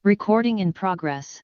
Recording in progress.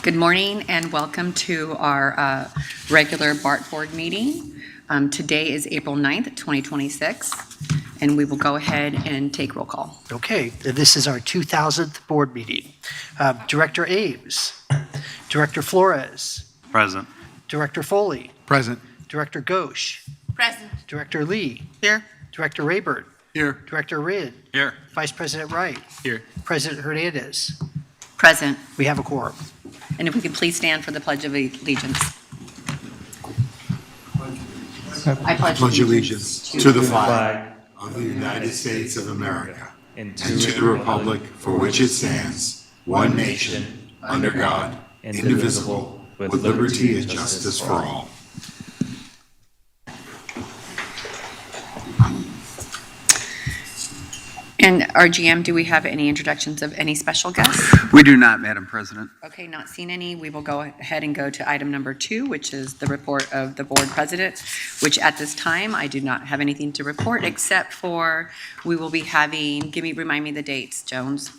Good morning and welcome to our regular BART board meeting. Today is April 9th, 2026, and we will go ahead and take roll call. Okay, this is our 2000th board meeting. Director Ames, Director Flores, Present. Director Foley, Present. Director Ghosh, Present. Director Lee, Here. Director Rayburn, Here. Director Rinn, Here. Vice President Wright, Here. President Hernandez. Present. We have a quorum. And if we could please stand for the Pledge of Allegiance. I pledge allegiance to the flag of the United States of America and to the republic for which it stands, one nation, under God, indivisible, with liberty and justice for all. And our GM, do we have any introductions of any special guests? We do not, Madam President. Okay, not seeing any. We will go ahead and go to item number 2, which is the report of the board president, which at this time I do not have anything to report except for we will be having, remind me the dates, Jones.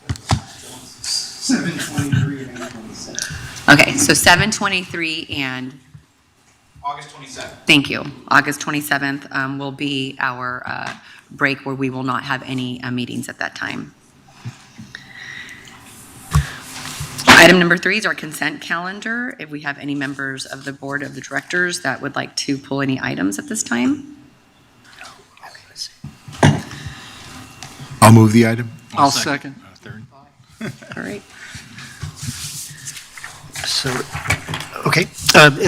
7/23 and 8/27. Okay, so 7/23 and August 27th. thank you. August 27th will be our break where we will not have any meetings at that time. Item number 3 is our consent calendar. If we have any members of the board of the directors that would like to pull any items at this time. I'll move the item. I'll second. All right. So, okay,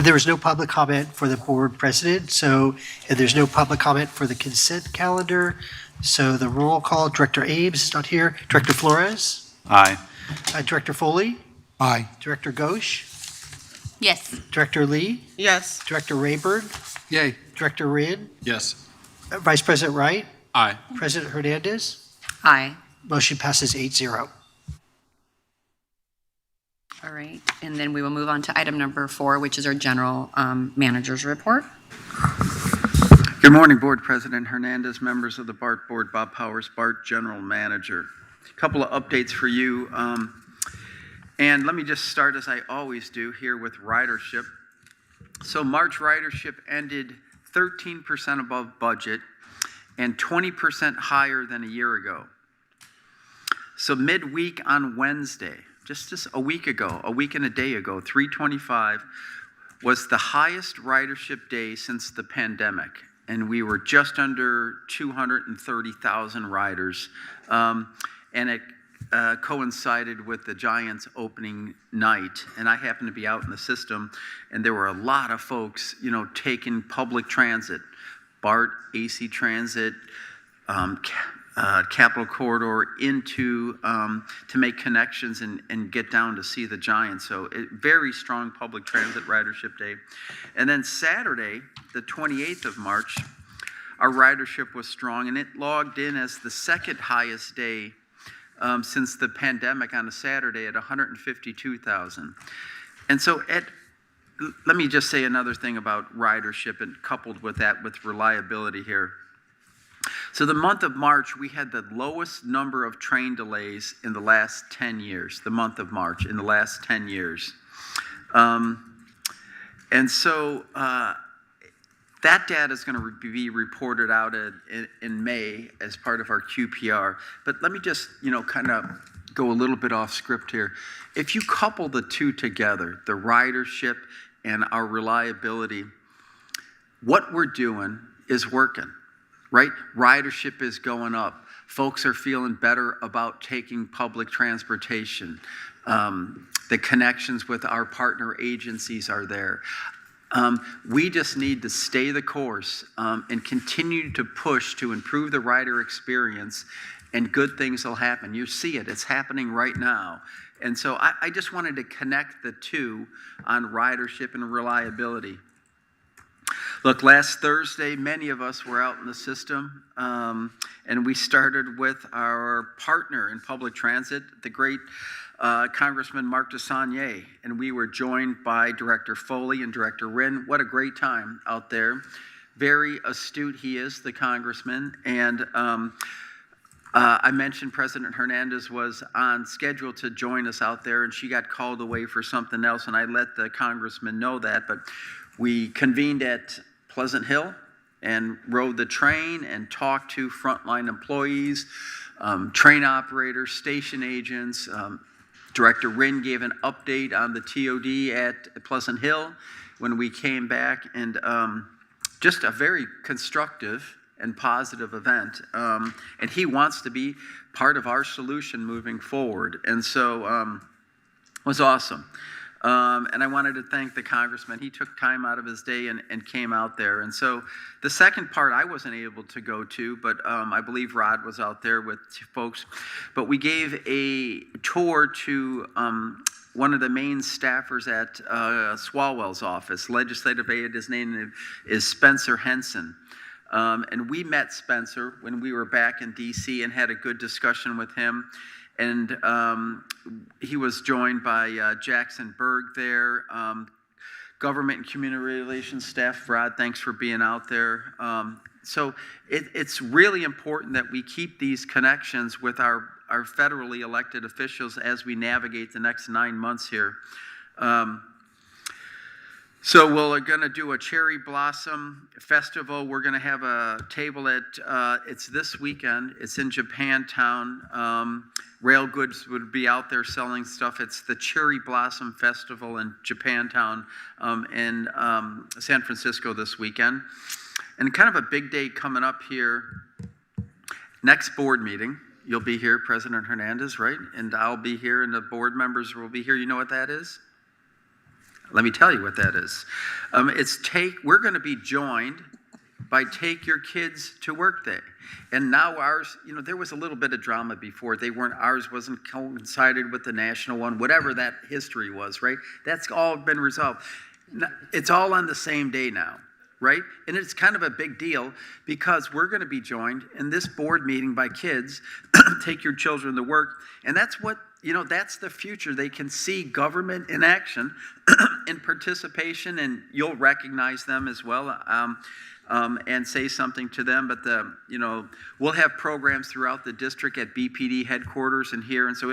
there was no public comment for the board president, so there's no public comment for the consent calendar. So the roll call, Director Ames is not here. Director Flores? Aye. Director Foley? Aye. Director Ghosh? Yes. Director Lee? Yes. Director Rayburn? Yay. Director Rinn? Yes. Vice President Wright? Aye. President Hernandez? Aye. Motion passes 8-0. All right. And then we will move on to item number 4, which is our general manager's report. Good morning, Board President Hernandez, members of the BART Board, Bob Powers, BART General Manager. A couple of updates for you. And let me just start as I always do here with ridership. So March ridership ended 13% above budget and 20% higher than a year ago. So midweek on Wednesday, just a week ago, a week and a day ago, 325 was the highest ridership day since the pandemic. And we were just under 230,000 riders. And it coincided with the Giants opening night. And I happened to be out in the system, and there were a lot of folks, taking public transit, BART, AC Transit, Capital Corridor into to make connections and get down to see the Giants. So very strong public transit ridership day. And then Saturday, the 28th of March, our ridership was strong, and it logged in as the second highest day since the pandemic on a Saturday at 152,000. And so let me just say another thing about ridership, and coupled with that with reliability here. So the month of March, we had the lowest number of train delays in the last 10 years, the month of March in the last 10 years. And so that data is going to be reported out in May as part of our QPR. But let me just, kind of go a little bit off script here. If you couple the two together, the ridership and our reliability, what we're doing is working. Right? Ridership is going up. Folks are feeling better about taking public transportation. The connections with our partner agencies are there. We just need to stay the course and continue to push to improve the rider experience, and good things will happen. You see it. It's happening right now. And so I just wanted to connect the two on ridership and reliability. Look, last Thursday, many of us were out in the system, and we started with our partner in public transit, the great Congressman Mark DeSaulnier, and we were joined by Director Foley and Director Rinn. What a great time out there. Very astute he is, the congressman, and I mentioned President Hernandez was on schedule to join us out there, and she got called away for something else, and I let the congressman know that. But we convened at Pleasant Hill and rode the train and talked to frontline employees, train operators, station agents. Director Wynn gave an update on the TOD at Pleasant Hill when we came back, and just a very constructive and positive event. And he wants to be part of our solution moving forward. And so it was awesome. And I wanted to thank the congressman. He took time out of his day and came out there. And so the second part I wasn't able to go to, but I believe Rod was out there with folks. But we gave a tour to one of the main staffers at Swalwell's office, legislative aide. His name is Spencer Henson. And we met Spencer when we were back in D.C. and had a good discussion with him. And he was joined by Jackson Berg there, government and community relations staff. Rod, thanks for being out there. So it's really important that we keep these connections with our federally elected officials as we navigate the next 9 months here. So we're going to do a cherry blossom festival. We're going to have a table at, it's this weekend. It's in Japantown. Rail Goods would be out there selling stuff. It's the Cherry Blossom Festival in Japantown in San Francisco this weekend. And kind of a big day coming up here. Next board meeting, you'll be here, President Hernandez, right? And I'll be here, and the board members will be here. You know what that is? Let me tell you what that is. We're going to be joined by Take Your Kids to Work Day. And now ours, there was a little bit of drama before. Ours wasn't coincided with the national one, whatever that history was, right? That's all been resolved. It's all on the same day now, right? And it's kind of a big deal because we're going to be joined in this board meeting by kids, take your children to work. And that's what, that's the future. They can see government in action in participation, and you'll recognize them as well. And say something to them, but we'll have programs throughout the district at BPD headquarters and here, and so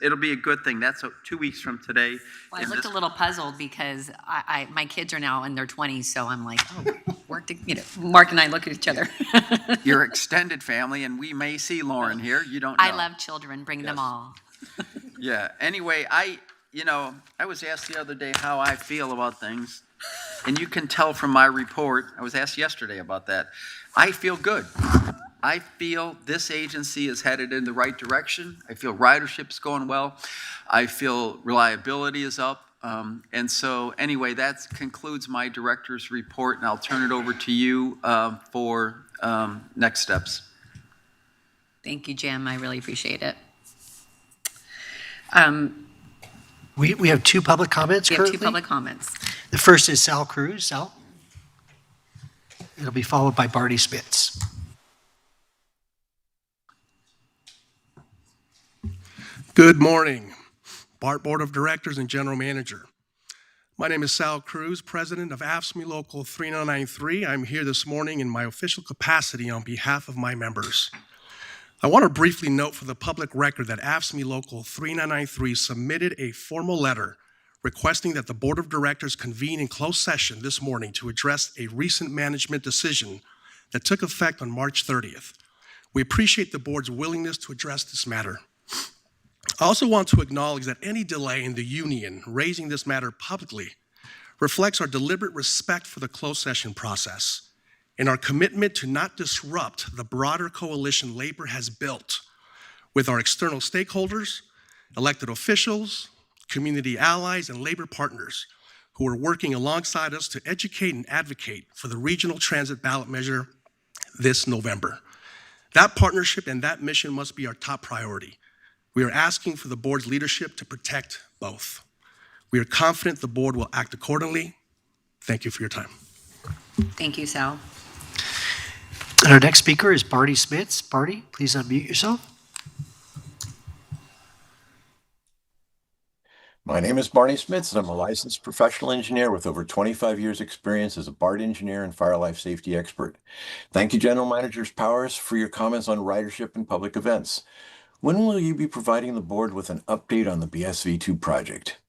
it'll be a good thing. That's 2 weeks from today. Well, I looked a little puzzled because my kids are now in their 20s, so I'm like, Mark and I look at each other. Your extended family, and we may see Lauren here. You don't know. I love children. Bring them all. Yeah. Anyway, I was asked the other day how I feel about things. And you can tell from my report, I was asked yesterday about that. I feel good. I feel this agency is headed in the right direction. I feel ridership's going well. I feel reliability is up. And so anyway, that concludes my director's report, and I'll turn it over to you for next steps. Thank you, Jim. I really appreciate it. We have two public comments We have currently. two public comments. The first is Sal Cruz. Sal? It'll be followed by Barney Spitz. Good morning, BART Board of Directors and General Manager. My name is Sal Cruz, President of AFSCME Local 3993. I'm here this morning in my official capacity on behalf of my members. I want to briefly note for the public record that AFSCME Local 3993 submitted a formal letter requesting that the Board of Directors convene in closed session this morning to address a recent management decision that took effect on March 30th. We appreciate the board's willingness to address this matter. I also want to acknowledge that any delay in the union raising this matter publicly reflects our deliberate respect for the closed session process and our commitment to not disrupt the broader coalition labor has built with our external stakeholders, elected officials, community allies, and labor partners who are working alongside us to educate and advocate for the regional transit ballot measure this November. That partnership and that mission must be our top priority. We are asking for the board's leadership to protect both. We are confident the board will act accordingly. Thank you for your time. Thank you, Sal. And our next speaker is Barney Spitz. Barney, please unmute yourself. My name is Barney Smits, and I'm a licensed professional engineer with over 25 years' experience as a BART engineer and fire life safety expert. Thank you, General Manager Powers, for your comments on ridership and public events. When will you be providing the board with an update on the BSV2 project?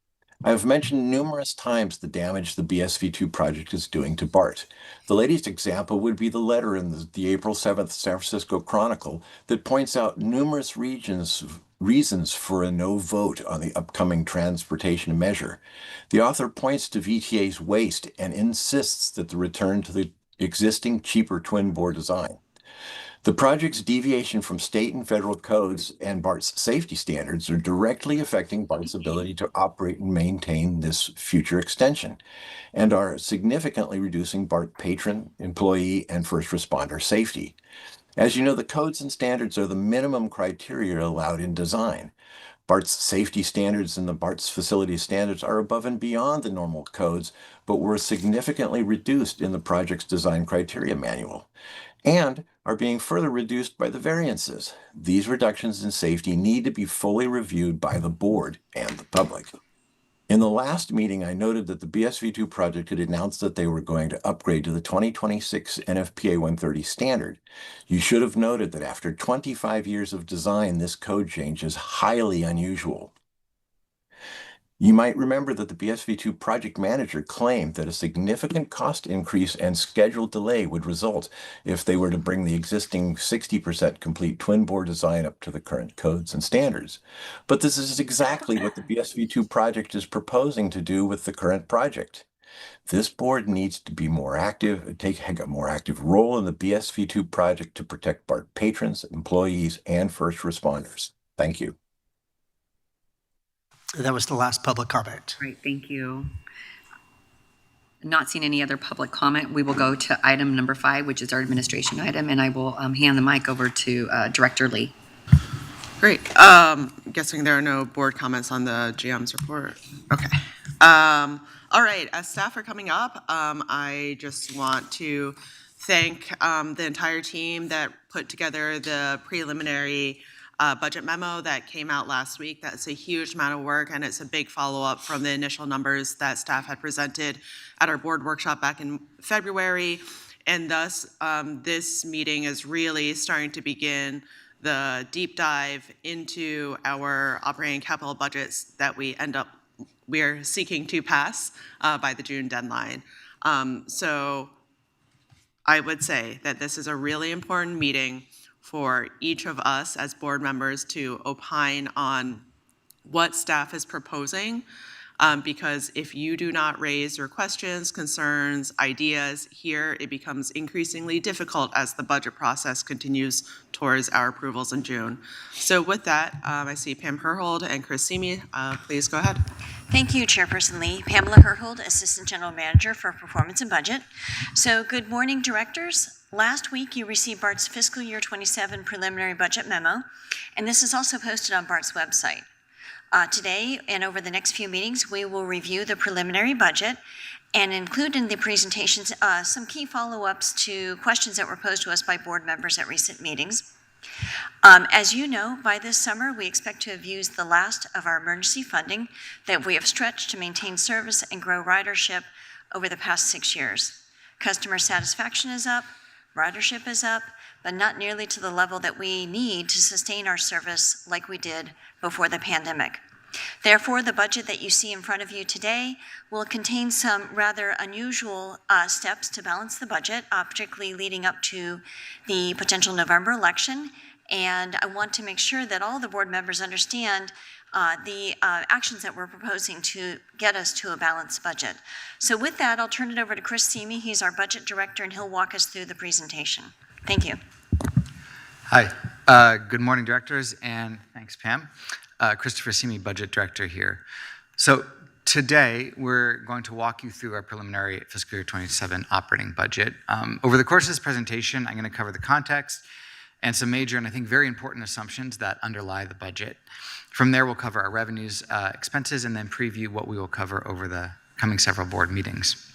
I have mentioned numerous times the damage the BSV2 project is doing to BART. The latest example would be the letter in the April 7th San Francisco Chronicle that points out numerous reasons for a no vote on the upcoming transportation measure. The author points to VTA's waste and insists that the return to the existing cheaper twin bore design. The project's deviation from state and federal codes and BART's safety standards are directly affecting BART's ability to operate and maintain this future extension, and are significantly reducing BART patron, employee, and first responder safety. As you know, the codes and standards are the minimum criteria allowed in design. BART's safety standards and the BART's facility standards are above and beyond the normal codes, but were significantly reduced in the project's design criteria manual, and are being further reduced by the variances. These reductions in safety need to be fully reviewed by the board and the public. In the last meeting, I noted that the BSV2 project had announced that they were going to upgrade to the 2026 NFPA 130 standard. You should have noted that after 25 years of design, this code change is highly unusual. You might remember that the BSV2 project manager claimed that a significant cost increase and schedule delay would result if they were to bring the existing 60% complete twin bore design up to the current codes and standards. But this is exactly what the BSV2 project is proposing to do with the current project. This board needs to be more active, take a more active role in the BSV2 project to protect BART patrons, employees, and first responders. Thank you. That was the last public comment. Great, thank you. Not seeing any other public comment, we will go to item number 5, which is our administration item, and I will hand the mic over to Director Lee. Great. Guessing there are no board comments on the GM's report. Okay. All right. As staff are coming up, I just want to thank the entire team that put together the preliminary budget memo that came out last week. That's a huge amount of work, and it's a big follow-up from the initial numbers that staff had presented at our board workshop back in February. And thus, this meeting is really starting to begin the deep dive into our operating capital budgets that we are seeking to pass by the June deadline. So I would say that this is a really important meeting for each of us as board members to opine on what staff is proposing, because if you do not raise your questions, concerns, ideas here, it becomes increasingly difficult as the budget process continues towards our approvals in June. So with that, I see Pam Herhold and Chris Simi. Please go ahead. Thank you, Chairperson Lee. Pamela Herhold, Assistant General Manager for Performance and Budget. So good morning, directors. Last week, you received BART's fiscal year 27 preliminary budget memo, and this is also posted on BART's website. Today and over the next few meetings, we will review the preliminary budget and include in the presentations some key follow-ups to questions that were posed to us by board members at recent meetings. As you know, by this summer, we expect to have used the last of our emergency funding that we have stretched to maintain service and grow ridership over the past 6 years. Customer satisfaction is up, ridership is up, but not nearly to the level that we need to sustain our service like we did before the pandemic. Therefore, the budget that you see in front of you today will contain some rather unusual steps to balance the budget, particularly leading up to the potential November election. And I want to make sure that all the board members understand the actions that we're proposing to get us to a balanced budget. So with that, I'll turn it over to Chris Simi. He's our budget director, and he'll walk us through the presentation. Thank you. Hi. Good morning, directors, and thanks, Pam. Christopher Simi, budget director here. So today, we're going to walk you through our preliminary fiscal year 27 operating budget. Over the course of this presentation, I'm going to cover the context and some major and I think very important assumptions that underlie the budget. From there, we'll cover our revenues, expenses, and then preview what we will cover over the coming several board meetings.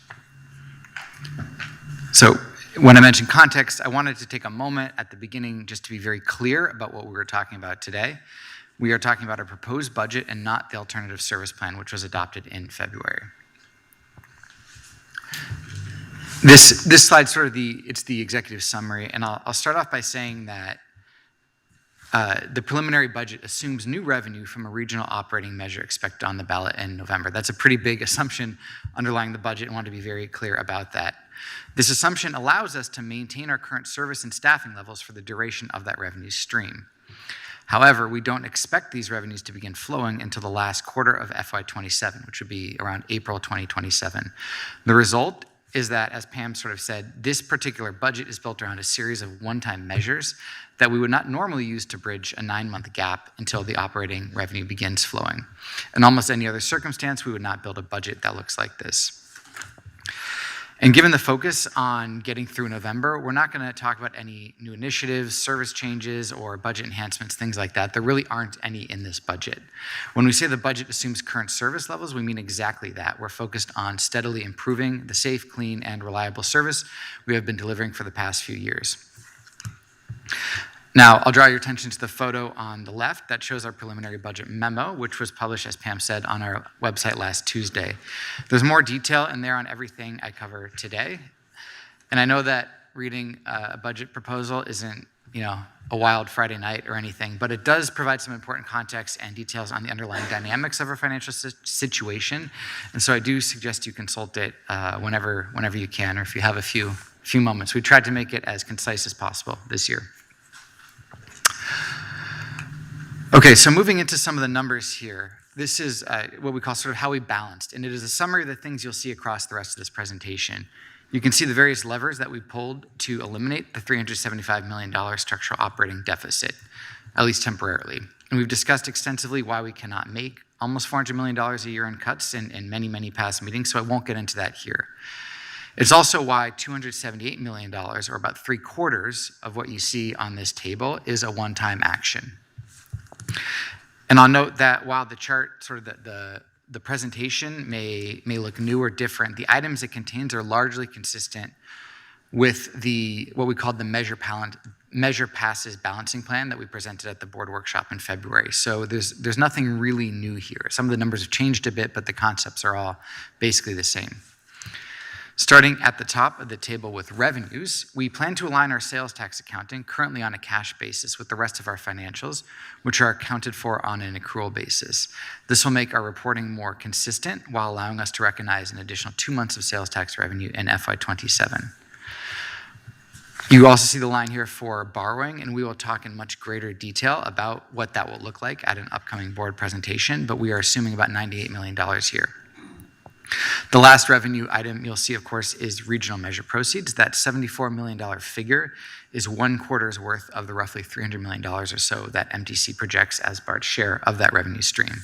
So when I mentioned context, I wanted to take a moment at the beginning just to be very clear about what we were talking about today. We are talking about a proposed budget and not the alternative service plan, which was adopted in February. This slide sort of it's the executive summary, and I'll start off by saying that the preliminary budget assumes new revenue from a regional operating measure expected on the ballot in November. That's a pretty big assumption underlying the budget, and I want to be very clear about that. This assumption allows us to maintain our current service and staffing levels for the duration of that revenue stream. However, we don't expect these revenues to begin flowing until the last quarter of FY27, which would be around April 2027. The result is that, as Pam sort of said, this particular budget is built around a series of one-time measures that we would not normally use to bridge a 9-month gap until the operating revenue begins flowing. In almost any other circumstance, we would not build a budget that looks like this. And given the focus on getting through November, we're not going to talk about any new initiatives, service changes, or budget enhancements, things like that. There really aren't any in this budget. When we say the budget assumes current service levels, we mean exactly that. We're focused on steadily improving the safe, clean, and reliable service we have been delivering for the past few years. Now, I'll draw your attention to the photo on the left that shows our preliminary budget memo, which was published, as Pam said, on our website last Tuesday. There's more detail in there on everything I cover today. And I know that reading a budget proposal isn't, a wild Friday night or anything, but it does provide some important context and details on the underlying dynamics of our financial situation. And so I do suggest you consult it whenever you can, or if you have a few moments. We tried to make it as concise as possible this year. Okay, so moving into some of the numbers here, this is what we call sort of how we balanced, and it is a summary of the things you'll see across the rest of this presentation. You can see the various levers that we pulled to eliminate the $375 million structural operating deficit, at least temporarily. And we've discussed extensively why we cannot make almost $400 million a year in cuts in many, many past meetings, so I won't get into that here. It's also why $278 million, or about 3/4 of what you see on this table, is a one-time action. And I'll note that while the chart, sort of the presentation may look new or different, the items it contains are largely consistent with what we called the Measure Passes Balancing Plan that we presented at the board workshop in February. So there's nothing really new here. Some of the numbers have changed a bit, but the concepts are all basically the same. Starting at the top of the table with revenues, we plan to align our sales tax accounting, currently on a cash basis, with the rest of our financials, which are accounted for on an accrual basis. This will make our reporting more consistent while allowing us to recognize an additional 2 months of sales tax revenue in FY27. You also see the line here for borrowing, and we will talk in much greater detail about what that will look like at an upcoming board presentation, but we are assuming about $98 million here. The last revenue item you'll see, of course, is regional measure proceeds. That $74 million figure is 1/4's worth of the roughly $300 million or so that MTC projects as BART's share of that revenue stream.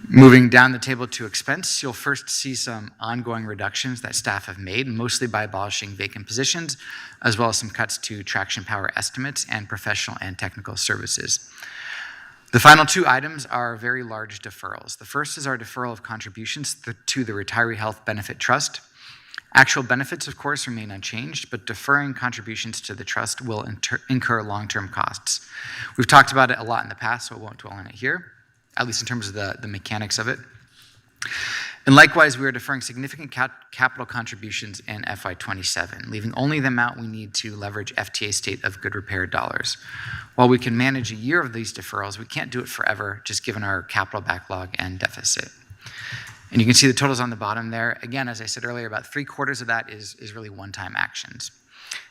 Moving down the table to expense, you'll first see some ongoing reductions that staff have made, mostly by abolishing vacant positions, as well as some cuts to traction power estimates and professional and technical services. The final 2 items are very large deferrals. The first is our deferral of contributions to the Retiree Health Benefit Trust. Actual benefits, of course, remain unchanged, but deferring contributions to the trust will incur long-term costs. We've talked about it a lot in the past, so I won't dwell on it here, at least in terms of the mechanics of it. And likewise, we are deferring significant capital contributions in FY27, leaving only the amount we need to leverage FTA State of Good Repair dollars. While we can manage a year of these deferrals, we can't do it forever, just given our capital backlog and deficit. And you can see the totals on the bottom there. Again, as I said earlier, about 3/4 of that is really one-time actions.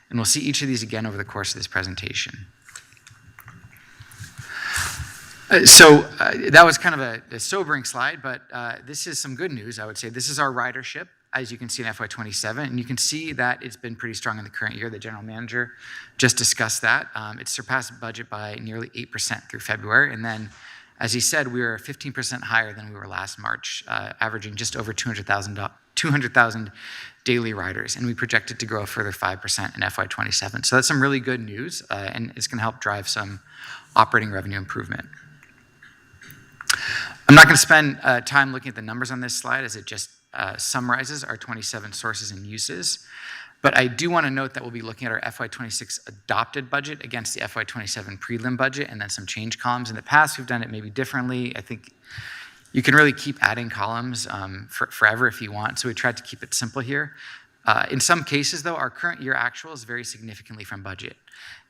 And we'll see each of these again over the course of this presentation. That was kind of a sobering slide, but this is some good news, I would say. This is our ridership, as you can see in FY27, and you can see that it's been pretty strong in the current year. The general manager just discussed that. It surpassed budget by nearly 8% through February, and then, as he said, we were 15% higher than we were last March, averaging just over 200,000 daily riders, and we projected to grow a further 5% in FY27. So that's some really good news, and it's going to help drive some operating revenue improvement. I'm not going to spend time looking at the numbers on this slide, as it just summarizes our 27 sources and uses. But I do want to note that we'll be looking at our FY26 adopted budget against the FY27 prelim budget and then some change columns. In the past, we've done it maybe differently. I think you can really keep adding columns forever if you want, so we tried to keep it simple here. In some cases, though, our current year actuals vary significantly from budget.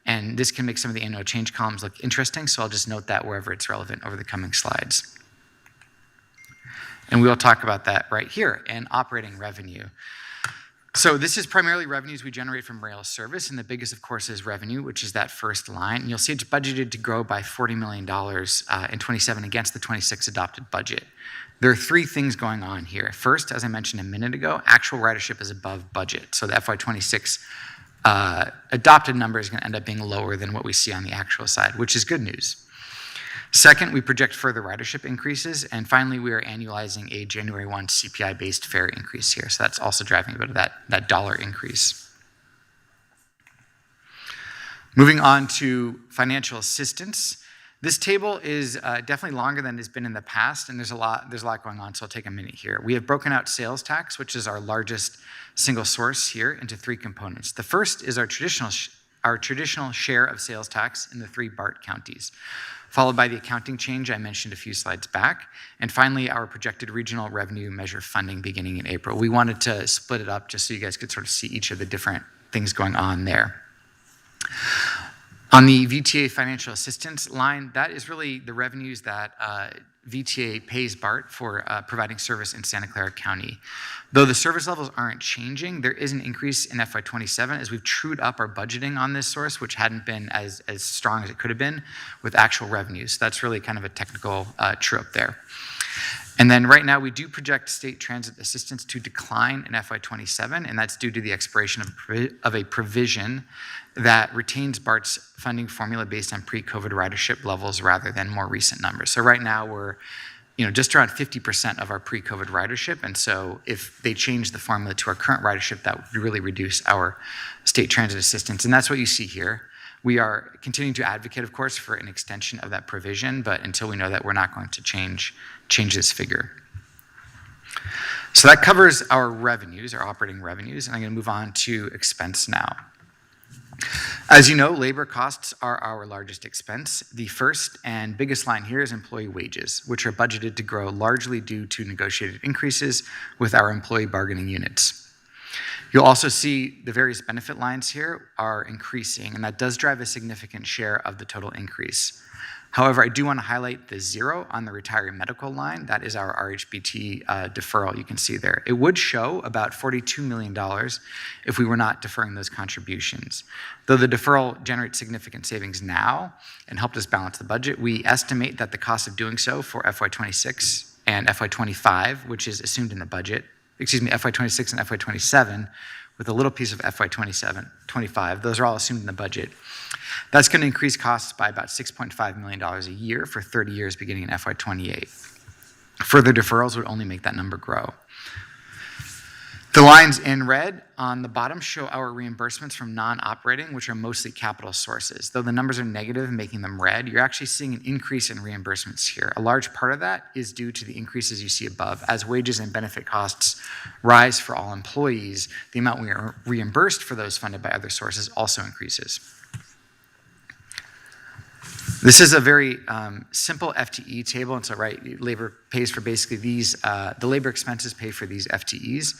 And this can make some of the annual change columns look interesting, so I'll just note that wherever it's relevant over the coming slides. And we'll talk about that right here in operating revenue. So this is primarily revenues we generate from rail service, and the biggest, of course, is revenue, which is that first line. And you'll see it's budgeted to grow by $40 million in 27 against the 26 adopted budget. There are three things going on here. First, as I mentioned a minute ago, actual ridership is above budget. So the FY26 adopted number is going to end up being lower than what we see on the actual side, which is good news. Second, we project further ridership increases. And finally, we are annualizing a January 1 CPI-based fare increase here. So that's also driving a bit of that dollar increase. Moving on to financial assistance. This table is definitely longer than it's been in the past, and there's a lot going on, so I'll take a minute here. We have broken out sales tax, which is our largest single source here, into three components. The first is our traditional share of sales tax in the 3 BART counties, followed by the accounting change I mentioned a few slides back, and finally our projected regional revenue measure funding beginning in April. We wanted to split it up just so you guys could sort of see each of the different things going on there. On the VTA financial assistance line, that is really the revenues that VTA pays BART for providing service in Santa Clara County. Though the service levels aren't changing, there is an increase in FY27 as we've trued up our budgeting on this source, which hadn't been as strong as it could have been with actual revenues. So that's really kind of a technical true up there. And then right now we do project state transit assistance to decline in FY27, and that's due to the expiration of a provision that retains BART's funding formula based on pre-COVID ridership levels rather than more recent numbers. So right now we're just around 50% of our pre-COVID ridership, and so if they change the formula to our current ridership, that would really reduce our state transit assistance, and that's what you see here. We are continuing to advocate, of course, for an extension of that provision, but until we know that, we're not going to change this figure. So that covers our revenues, our operating revenues, and I'm going to move on to expense now. As you know, labor costs are our largest expense. The first and biggest line here is employee wages, which are budgeted to grow largely due to negotiated increases with our employee bargaining units. You'll also see the various benefit lines here are increasing, and that does drive a significant share of the total increase. However, I do want to highlight the 0 on the retiree medical line. That is our RHBT deferral you can see there. It would show about $42 million if we were not deferring those contributions. Though the deferral generates significant savings now and helped us balance the budget, we estimate that the cost of doing so for FY26 and FY25, which is assumed in the budget, FY26 and FY27, with a little piece of FY25, those are all assumed in the budget. That's going to increase costs by about $6.5 million a year for 30 years beginning in FY28. Further deferrals would only make that number grow. The lines in red on the bottom show our reimbursements from non-operating, which are mostly capital sources. Though the numbers are negative, making them red, you're actually seeing an increase in reimbursements here. A large part of that is due to the increases you see above. As wages and benefit costs rise for all employees, the amount we are reimbursed for those funded by other sources also increases. This is a very simple FTE table, and so labor pays for basically these, the labor expenses pay for these FTEs.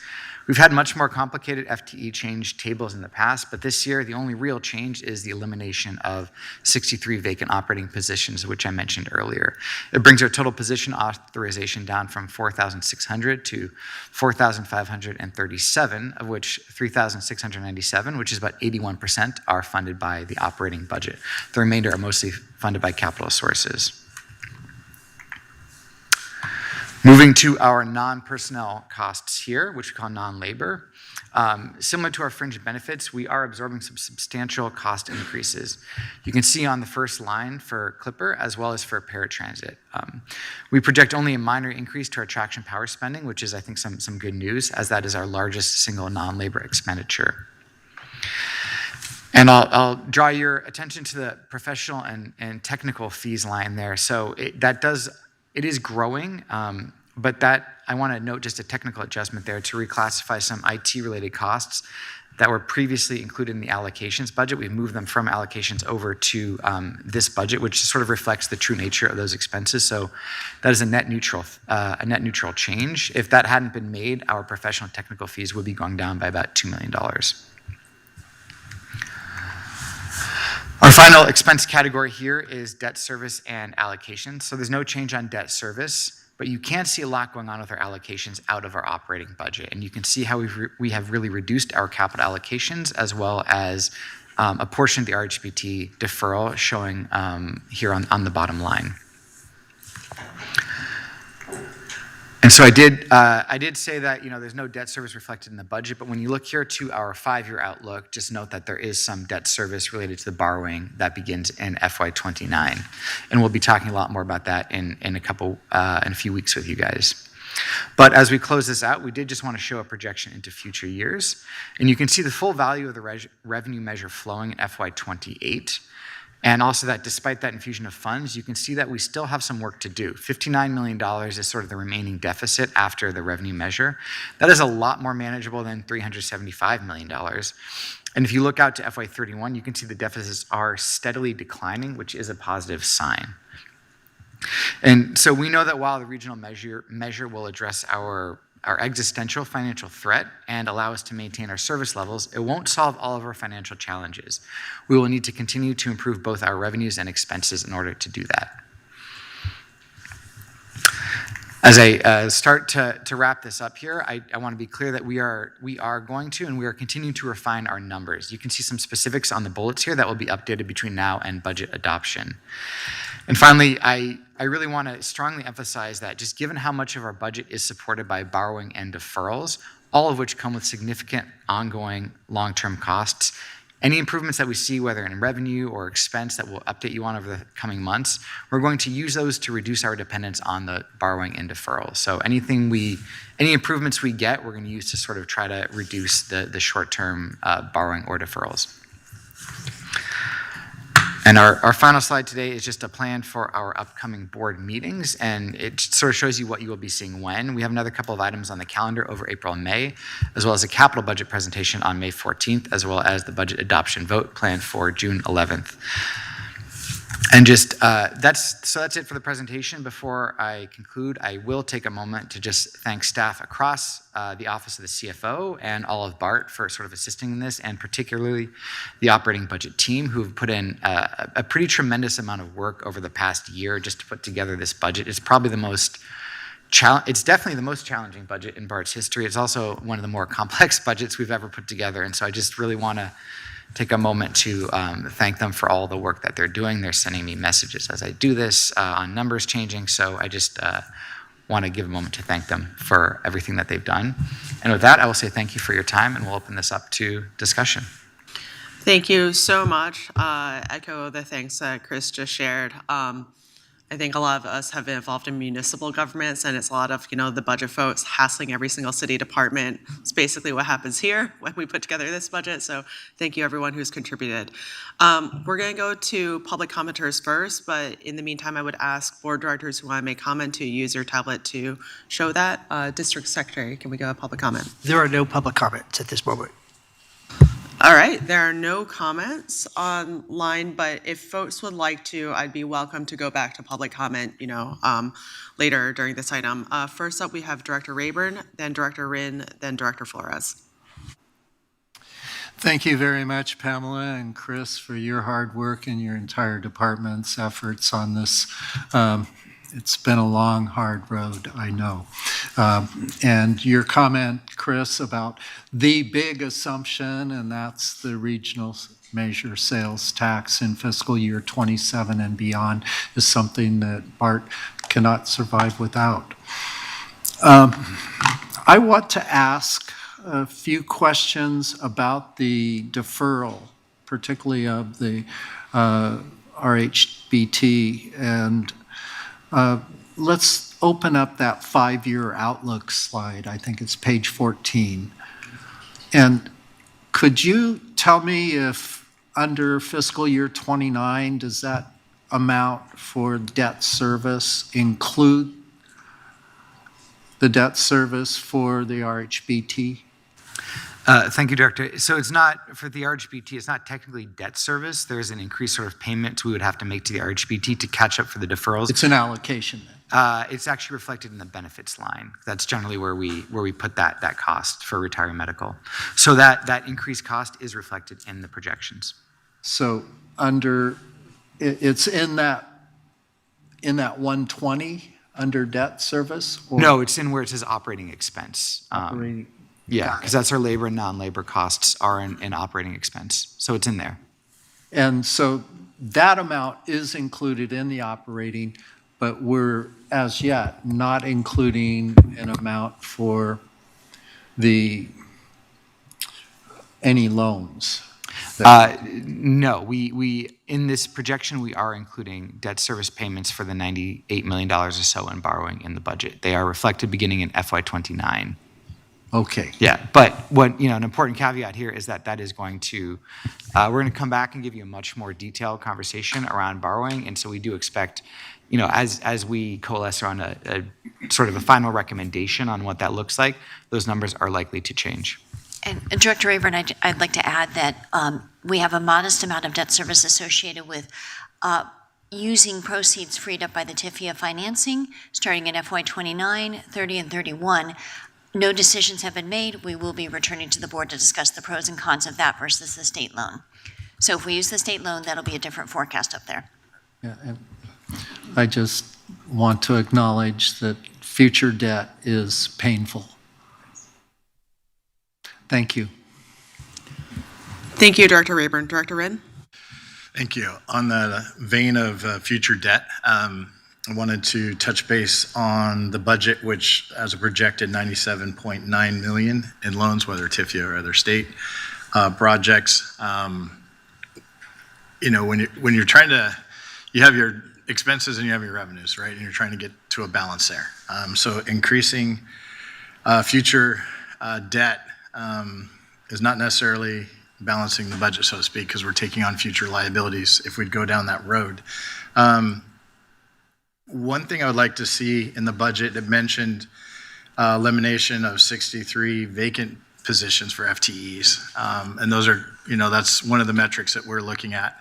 We've had much more complicated FTE change tables in the past, but this year the only real change is the elimination of 63 vacant operating positions, which I mentioned earlier. It brings our total position authorization down from 4,600 to 4,537, of which 3,697, which is about 81%, are funded by the operating budget. The remainder are mostly funded by capital sources. Moving to our non-personnel costs here, which we call non-labor. Similar to our fringe benefits, we are absorbing some substantial cost increases. You can see on the first line for Clipper as well as for paratransit. We project only a minor increase to our traction power spending, which is, I think, some good news, as that is our largest single non-labor expenditure. And I'll draw your attention to the professional and technical fees line there. So it is growing, but that I want to note just a technical adjustment there to reclassify some IT-related costs that were previously included in the allocations budget. We've moved them from allocations over to this budget, which sort of reflects the true nature of those expenses. So that is a net neutral change. If that hadn't been made, our professional and technical fees would be going down by about $2 million. Our final expense category here is debt service and allocations. So there's no change on debt service, but you can see a lot going on with our allocations out of our operating budget. And you can see how we have really reduced our capital allocations, as well as a portion of the RHBT deferral showing here on the bottom line. And so I did say that, there's no debt service reflected in the budget, but when you look here to our 5-year outlook, just note that there is some debt service related to the borrowing that begins in FY29. And we'll be talking a lot more about that in a few weeks with you guys. But as we close this out, we did just want to show a projection into future years. And you can see the full value of the revenue measure flowing in FY28. And also that despite that infusion of funds, you can see that we still have some work to do. $59 million is sort of the remaining deficit after the revenue measure. That is a lot more manageable than $375 million. And if you look out to FY31, you can see the deficits are steadily declining, which is a positive sign. And so we know that while the regional measure will address our existential financial threat and allow us to maintain our service levels, it won't solve all of our financial challenges. We will need to continue to improve both our revenues and expenses in order to do that. As I start to wrap this up here, I want to be clear that we are going to and we are continuing to refine our numbers. You can see some specifics on the bullets here that will be updated between now and budget adoption. And finally, I really want to strongly emphasize that just given how much of our budget is supported by borrowing and deferrals, all of which come with significant ongoing long-term costs, any improvements that we see, whether in revenue or expense that we'll update you on over the coming months, we're going to use those to reduce our dependence on the borrowing and deferrals. So any improvements we get, we're going to use to sort of try to reduce the short-term borrowing or deferrals. And our final slide today is just a plan for our upcoming board meetings, and it sort of shows you what you will be seeing when. We have another couple of items on the calendar over April and May, as well as a capital budget presentation on May 14th, as well as the budget adoption vote planned for June 11th. And just that's it for the presentation. Before I conclude, I will take a moment to just thank staff across the Office of the CFO and all of BART for sort of assisting in this, and particularly the operating budget team, who've put in a pretty tremendous amount of work over the past year just to put together this budget. It's probably it's definitely the most challenging budget in BART's history. It's also one of the more complex budgets we've ever put together, and so I just really want to take a moment to thank them for all the work that they're doing. They're sending me messages as I do this on numbers changing, so I just want to give a moment to thank them for everything that they've done. And with that, I will say thank you for your time, and we'll open this up to discussion. Thank you so much. Echo the thanks that Chris just shared. I think a lot of us have been involved in municipal governments, and it's a lot of, the budget folks hassling every single city department. It's basically what happens here when we put together this budget, so thank you everyone who's contributed. We're going to go to public commenters first, but in the meantime, I would ask board directors who want to make comment to use your tablet to show that. District Secretary, can we go to public comment? There are no public comments at this moment. All right, there are no comments online, but if folks would like to, I'd be welcome to go back to public comment, later during this item. First up, we have Director Rayburn, then Director Rinn, then Director Flores. Thank you very much, Pamela and Chris, for your hard work and your entire department's efforts on this. It's been a long, hard road, I know. And your comment, Chris, about the big assumption, and that's the regional measure sales tax in fiscal year 27 and beyond, is something that BART cannot survive without. I want to ask a few questions about the deferral, particularly of the RHBT, and let's open up that 5-year outlook slide. I think it's page 14. And could you tell me if under fiscal year 29, does that amount for debt service include the debt service for the RHBT? Thank you, Director. So it's not, for the RHBT, it's not technically debt service. There's an increased sort of payment we would have to make to the RHBT to catch up for the deferrals. It's an allocation then. It's actually reflected in the benefits line. That's generally where we put that cost for retiree medical. So that increased cost is reflected in the projections. So it's in that 120 under debt service? Or No, it's in where it says operating expense. operating? Yeah, because that's our labor and non-labor costs are in operating expense. So it's in there. And so that amount is included in the operating, but we're as yet not including an amount for any loans. No, we in this projection, we are including debt service payments for the $98 million or so in borrowing in the budget. They are reflected beginning in FY29. Okay. Yeah, but what, an important caveat here is that is going to, we're going to come back and give you a much more detailed conversation around borrowing. And so we do expect, as we coalesce around a sort of a final recommendation on what that looks like, those numbers are likely to change. And Director Rayburn, I'd like to add that we have a modest amount of debt service associated with using proceeds freed up by the TIFIA financing, starting in FY29, 30, and 31. No decisions have been made. We will be returning to the board to discuss the pros and cons of that versus the state loan. So if we use the state loan, that'll be a different forecast up there. Yeah, and I just want to acknowledge that future debt is painful. Thank you. Thank you, Director Rayburn. Director Wren? Thank you. On the vein of future debt, I wanted to touch base on the budget, which has a projected $97.9 million in loans, whether TIFIA or other state projects. When you're trying to, you have your expenses and you have your revenues, right? And you're trying to get to a balance there. So increasing future debt is not necessarily balancing the budget, so to speak, because we're taking on future liabilities if we'd go down that road. One thing I would like to see in the budget, it mentioned elimination of 63 vacant positions for FTEs. And those are, that's one of the metrics that we're looking at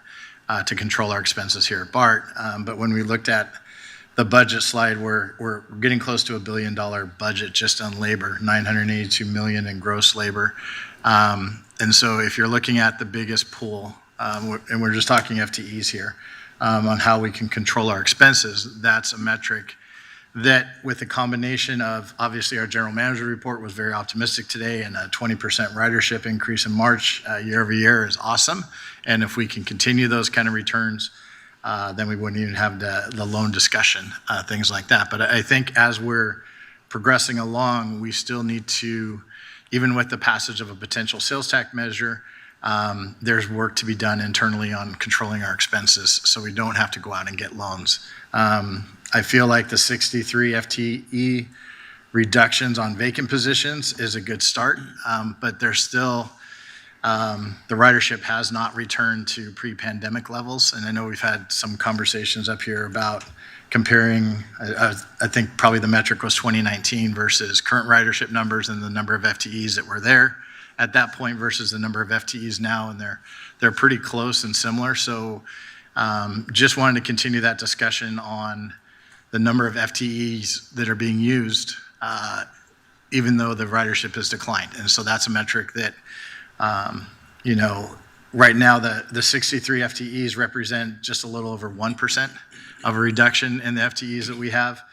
to control our expenses here at BART. But when we looked at the budget slide, we're getting close to $1 billion budget just on labor, $982 million in gross labor. And so if you're looking at the biggest pool, and we're just talking FTEs here, on how we can control our expenses, that's a metric that with a combination of, obviously our general manager report was very optimistic today, and a 20% ridership increase in March year over year is awesome. And if we can continue those kind of returns, then we wouldn't even have the loan discussion, things like that. But I think as we're progressing along, we still need to, even with the passage of a potential sales tax measure, there's work to be done internally on controlling our expenses so we don't have to go out and get loans. I feel like the 63 FTE reductions on vacant positions is a good start, but there's still, the ridership has not returned to pre-pandemic levels. And I know we've had some conversations up here about comparing, I think probably the metric was 2019 versus current ridership numbers and the number of FTEs that were there at that point versus the number of FTEs now, and they're pretty close and similar. So just wanted to continue that discussion on the number of FTEs that are being used, even though the ridership has declined. And so that's a metric that, right now the 63 FTEs represent just a little over 1% of a reduction in the FTEs that we have.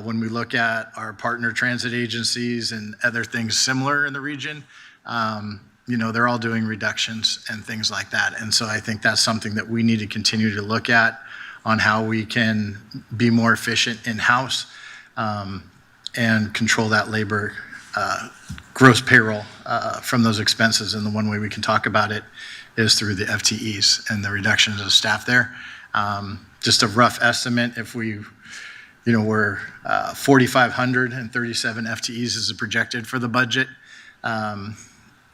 When we look at our partner transit agencies and other things similar in the region, they're all doing reductions and things like that. And so I think that's something that we need to continue to look at on how we can be more efficient in-house and control that labor gross payroll from those expenses. And the one way we can talk about it is through the FTEs and the reductions of staff there. Just a rough estimate, if we're 4,537 FTEs is projected for the budget. A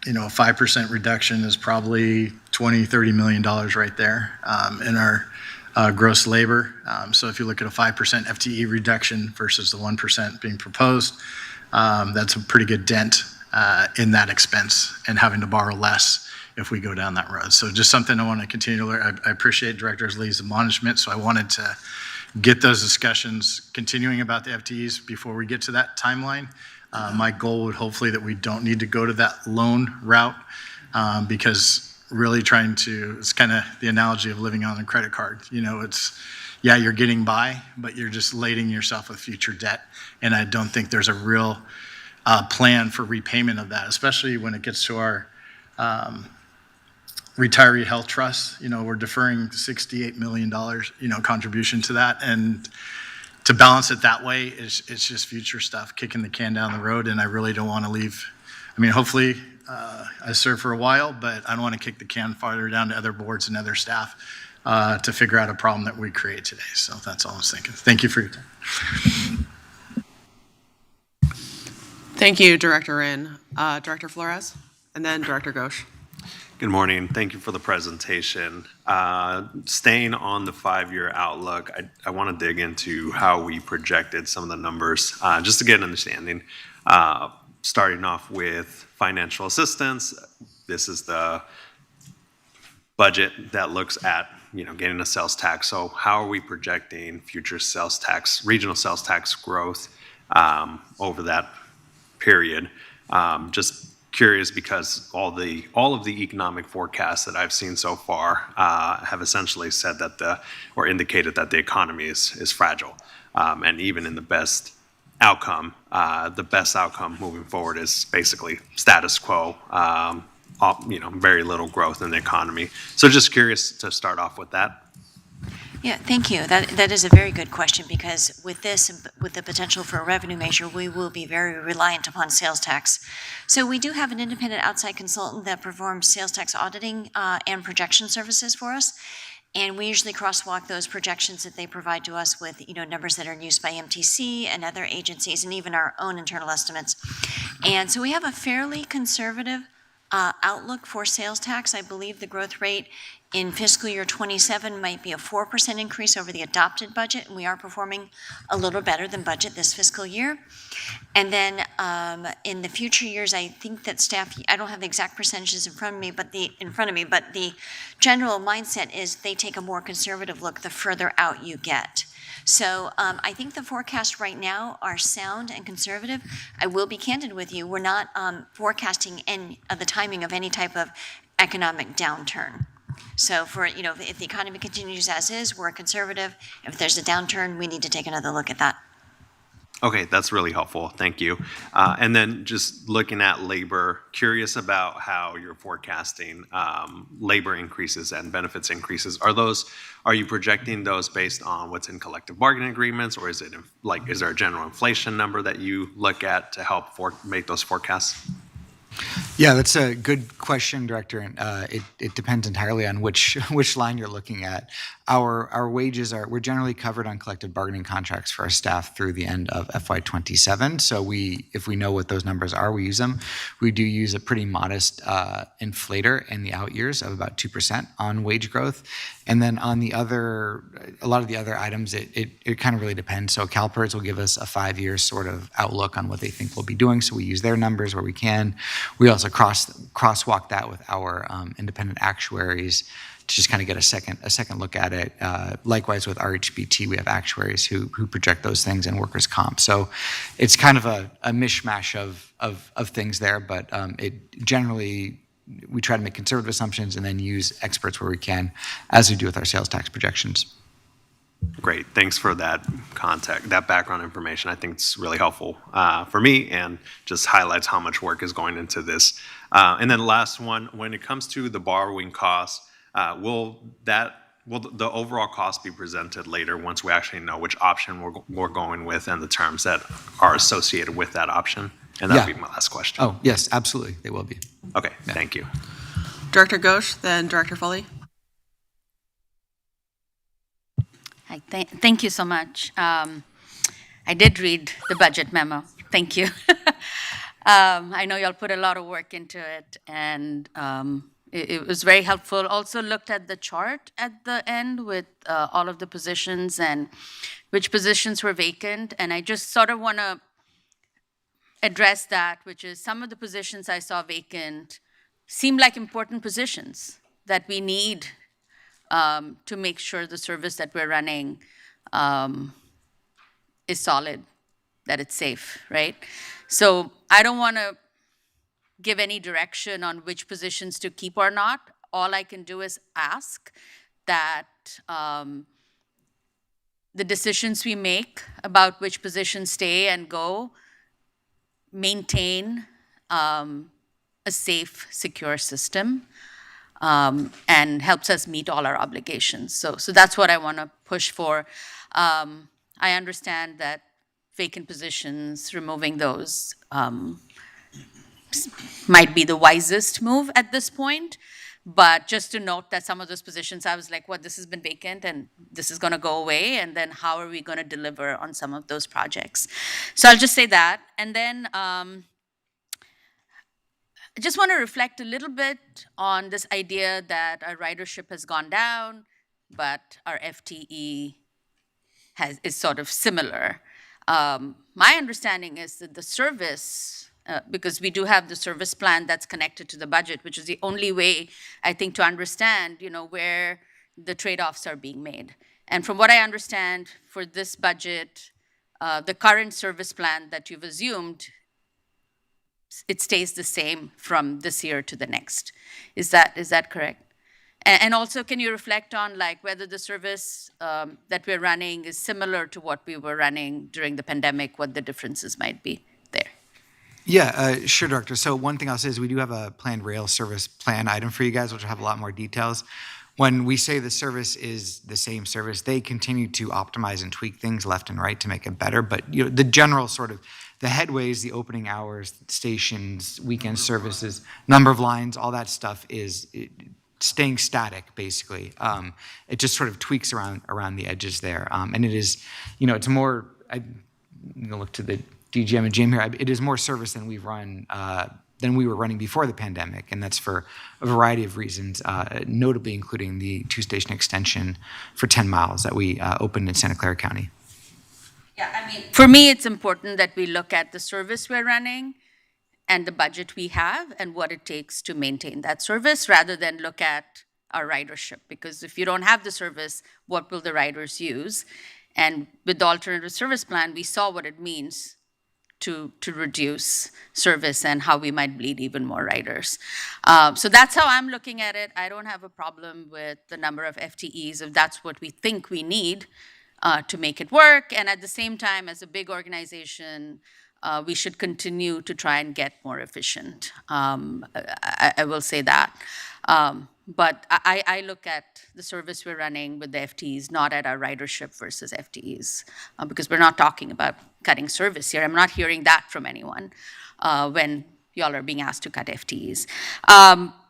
5% reduction is probably $20-30 million right there in our gross labor. So if you look at a 5% FTE reduction versus the 1% being proposed, that's a pretty good dent in that expense and having to borrow less if we go down that road. So just something I want to continue to learn. I appreciate Director Lee's admonishment, so I wanted to get those discussions continuing about the FTEs before we get to that timeline. My goal would hopefully that we don't need to go to that loan route because really trying to, it's kind of the analogy of living on a credit card. You know, it's, yeah, you're getting by, but you're just lading yourself with future debt. And I don't think there's a real plan for repayment of that, especially when it gets to our retiree health trust. You know, we're deferring $68 million, you know, contribution to that. And to balance it that way, it's just future stuff, kicking the can down the road. And I really don't want to leave. I mean, hopefully I serve for a while, but I don't want to kick the can farther down to other boards and other staff to figure out a problem that we create today. So that's all I was thinking. Thank you for your time. Thank you, Director Wren. Director Flores, and then Director Ghosh. Good morning. Thank you for the presentation. Staying on the 5-year outlook, I want to dig into how we projected some of the numbers, just to get an understanding. Starting off with financial assistance, this is the budget that looks at, you know, getting a sales tax. So how are we projecting future sales tax, regional sales tax growth over that period? Just curious because all of the economic forecasts that I've seen so far have essentially said that or indicated that the economy is fragile. And even in the best outcome moving forward is basically status quo, you know, very little growth in the economy. So just curious to start off with that. Yeah, thank you. That is a very good question because with this, with the potential for a revenue measure, we will be very reliant upon sales tax. So we do have an independent outside consultant that performs sales tax auditing and projection services for us. And we usually crosswalk those projections that they provide to us with, you know, numbers that are used by MTC and other agencies and even our own internal estimates. And so we have a fairly conservative outlook for sales tax. I believe the growth rate in fiscal year 27 might be a 4% increase over the adopted budget, and we are performing a little better than budget this fiscal year. And then in the future years, I think that staff, I don't have the exact percentages in front of me, but the general mindset is they take a more conservative look the further out you get. So I think the forecasts right now are sound and conservative. I will be candid with you. We're not forecasting the timing of any type of economic downturn. So for, you know, if the economy continues as is, we're conservative. If there's a downturn, we need to take another look at that. Okay, that's really helpful. Thank you. And then just looking at labor, curious about how you're forecasting labor increases and benefits increases. Are you projecting those based on what's in collective bargaining agreements, or is there a general inflation number that you look at to help make those forecasts? Yeah, that's a good question, Director. And it depends entirely on which line you're looking at. Our wages we're generally covered on collective bargaining contracts for our staff through the end of FY27. So if we know what those numbers are, we use them. We do use a pretty modest inflator in the out years of about 2% on wage growth. And then on a lot of the other items, it kind of really depends. So CalPERS will give us a 5-year sort of outlook on what they think we'll be doing. So we use their numbers where we can. We also crosswalk that with our independent actuaries to just kind of get a second look at it. Likewise with RHBT, we have actuaries who project those things in workers' comp. So it's kind of a mishmash of things there, but we try to make conservative assumptions and then use experts where we can, as we do with our sales tax projections. Great, thanks for that that background information. I think it's really helpful for me and just highlights how much work is going into this. And then last one, when it comes to the borrowing costs, will the overall cost be presented later once we actually know which option we're going with and the terms that are associated with that option? And that'll be my last question. Oh, yes, absolutely, they will be. Okay, thank you. Director Ghosh, then Director Foley. Hi, thank you so much. I did read the budget memo. Thank you. I know y'all put a lot of work into it, and it was very helpful. Also looked at the chart at the end with all of the positions and which positions were vacant. And I just sort of want to address that, which is some of the positions I saw vacant seem like important positions that we need to make sure the service that we're running is solid, that it's safe, right? So I don't want to give any direction on which positions to keep or not. All I can do is ask that the decisions we make about which positions stay and go maintain a safe, secure system and helps us meet all our obligations. So that's what I want to push for. I understand that vacant positions, removing those might be the wisest move at this point. But just to note that some of those positions, I was like, what, this has been vacant and this is going to go away, and then how are we going to deliver on some of those projects? So I'll just say that. And then I just want to reflect a little bit on this idea that our ridership has gone down, but our FTE is sort of similar. My understanding is that the service, because we do have the service plan that's connected to the budget, which is the only way, I think, to understand, where the trade-offs are being made. And from what I understand, for this budget, the current service plan that you've assumed, it stays the same from this year to the next. Is that correct? And also, can you reflect on whether the service that we're running is similar to what we were running during the pandemic, what the differences might be there? Yeah, sure, Director. So one thing I'll say is we do have a planned rail service plan item for you guys, which will have a lot more details. When we say the service is the same service, they continue to optimize and tweak things left and right to make it better. But the general sort of the headways, the opening hours, stations, weekend services, number of lines, all that stuff is staying static, basically. It just sort of tweaks around the edges there. And it is, it's more, I'm going to look to the DGM and Jim here, it is more service than we were running before the pandemic, and that's for a variety of reasons, notably including the two-station extension for 10 miles that we opened in Santa Clara County. Yeah, for me, it's important that we look at the service we're running and the budget we have and what it takes to maintain that service, rather than look at our ridership. Because if you don't have the service, what will the riders use? And with the alternative service plan, we saw what it means to reduce service and how we might bleed even more riders. So that's how I'm looking at it. I don't have a problem with the number of FTEs if that's what we think we need to make it work. And at the same time, as a big organization, we should continue to try and get more efficient. I will say that. But I look at the service we're running with the FTEs, not at our ridership versus FTEs, because we're not talking about cutting service here. I'm not hearing that from anyone when y'all are being asked to cut FTEs.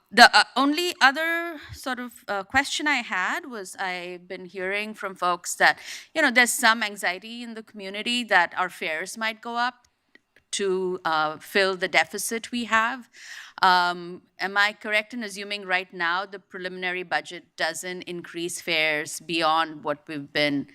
The only other sort of question I had was I've been hearing from folks that, there's some anxiety in the community that our fares might go up to fill the deficit we have. Am I correct in assuming right now the preliminary budget doesn't increase fares beyond what we've been,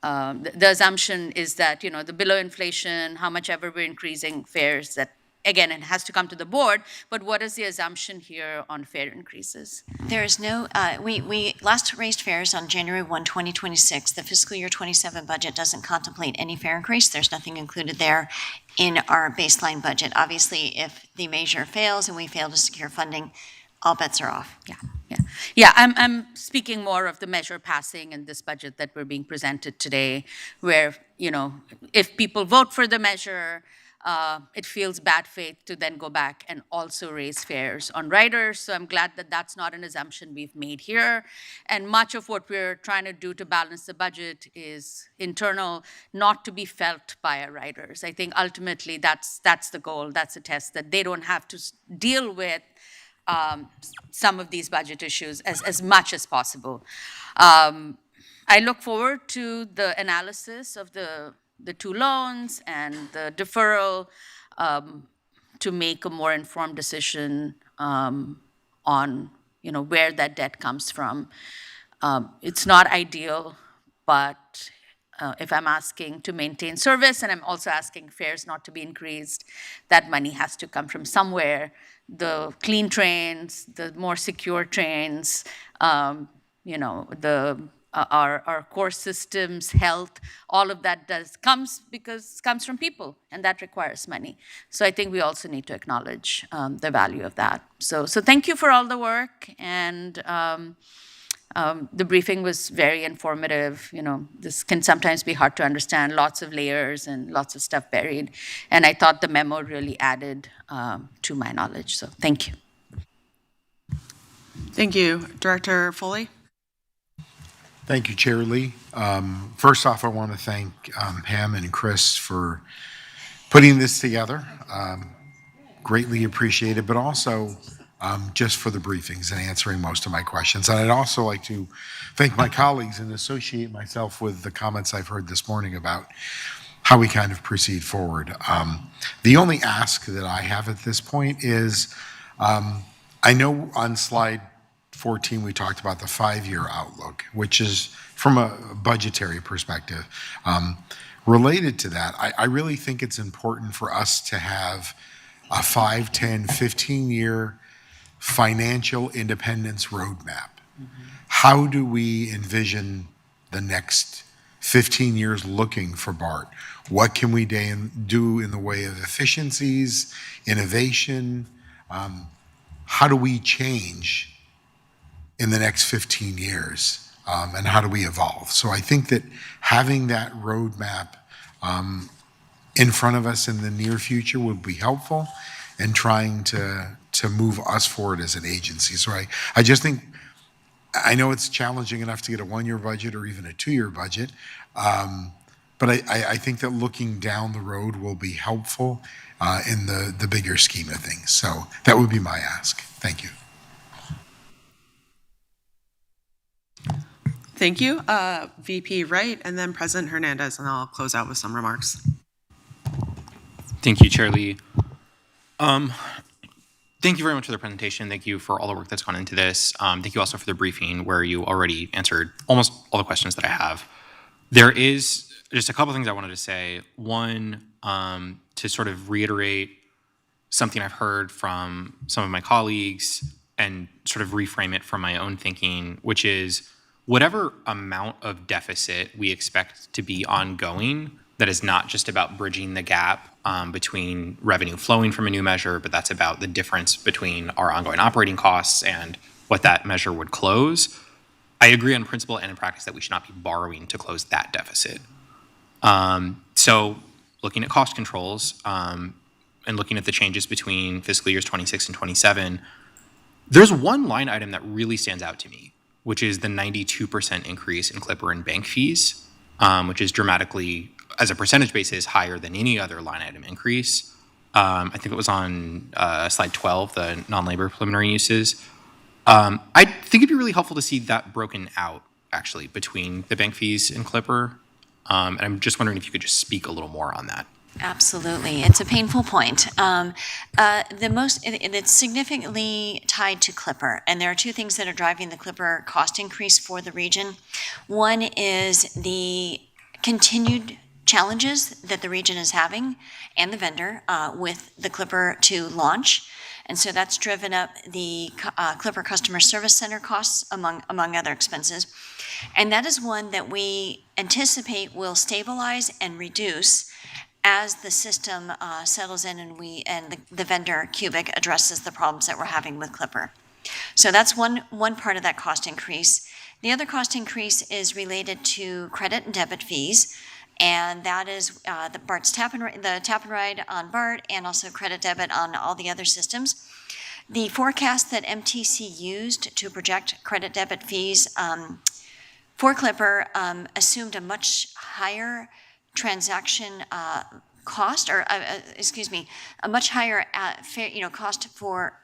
the assumption is that, the below inflation, how much ever we're increasing fares, that again, it has to come to the board, but what is the assumption here on fare increases? There is no, we last raised fares on January 1, 2026. The fiscal year 27 budget doesn't contemplate any fare increase. There's nothing included there in our baseline budget. Obviously, if the measure fails and we fail to secure funding, all bets are off. Yeah, I'm speaking more of the measure passing in this budget that we're being presented today, where, if people vote for the measure, it feels bad faith to then go back and also raise fares on riders. So I'm glad that that's not an assumption we've made here. And much of what we're trying to do to balance the budget is internal, not to be felt by our riders. I think ultimately that's the goal, that's the test, that they don't have to deal with some of these budget issues as much as possible. I look forward to the analysis of the two loans and the deferral to make a more informed decision on where that debt comes from. It's not ideal, but if I'm asking to maintain service and I'm also asking fares not to be increased, that money has to come from somewhere. The clean trains, the more secure trains, our core systems, health, all of that comes from people, and that requires money. So I think we also need to acknowledge the value of that. So thank you for all the work, and the briefing was very informative. This can sometimes be hard to understand, lots of layers and lots of stuff buried, and I thought the memo really added to my knowledge. So thank you. Thank you. Director Foley? Thank you, Chair Lee. First off, I want to thank Pam and Chris for putting this together. Greatly appreciated, but also just for the briefings and answering most of my questions. And I'd also like to thank my colleagues and associate myself with the comments I've heard this morning about how we kind of proceed forward. The only ask that I have at this point is, I know on slide 14, we talked about the 5-year outlook, which is from a budgetary perspective. Related to that, I really think it's important for us to have a 5, 10, 15-year financial independence roadmap. How do we envision the next 15 years looking for BART? What can we do in the way of efficiencies, innovation? How do we change in the next 15 years, and how do we evolve? So I think that having that roadmap in front of us in the near future will be helpful in trying to move us forward as an agency. So I just think, I know it's challenging enough to get a 1-year budget or even a 2-year budget, but I think that looking down the road will be helpful in the bigger scheme of things. So that would be my ask. Thank you. Thank you. VP Wright, and then President Hernandez, and I'll close out with some remarks. Thank you, Chair Lee. Thank you very much for the presentation. Thank you for all the work that's gone into this. Thank you also for the briefing where you already answered almost all the questions that I have. There is just a couple things I wanted to say. One, to sort of reiterate something I've heard from some of my colleagues and sort of reframe it from my own thinking, which is whatever amount of deficit we expect to be ongoing, that is not just about bridging the gap between revenue flowing from a new measure, but that's about the difference between our ongoing operating costs and what that measure would close. I agree on principle and in practice that we should not be borrowing to close that deficit. So looking at cost controls and looking at the changes between fiscal years 26 and 27, there's one line item that really stands out to me, which is the 92% increase in Clipper and bank fees, which is dramatically, as a percentage basis, higher than any other line item increase. I think it was on slide 12, the non-labor preliminary uses. I think it'd be really helpful to see that broken out, actually, between the bank fees and Clipper. And I'm just wondering if you could just speak a little more on that. Absolutely. It's a painful point. It's significantly tied to Clipper, and there are two things that are driving the Clipper cost increase for the region. One is the continued challenges that the region is having and the vendor with the Clipper 2 launch. And so that's driven up the Clipper Customer Service Center costs, among other expenses. And that is one that we anticipate will stabilize and reduce as the system settles in and the vendor, Cubic, addresses the problems that we're having with Clipper. So that's one part of that cost increase. The other cost increase is related to credit and debit fees, and that is the BART's tap and ride on BART, and also credit debit on all the other systems. The forecast that MTC used to project credit debit fees for Clipper assumed a much higher transaction cost, or a much higher cost for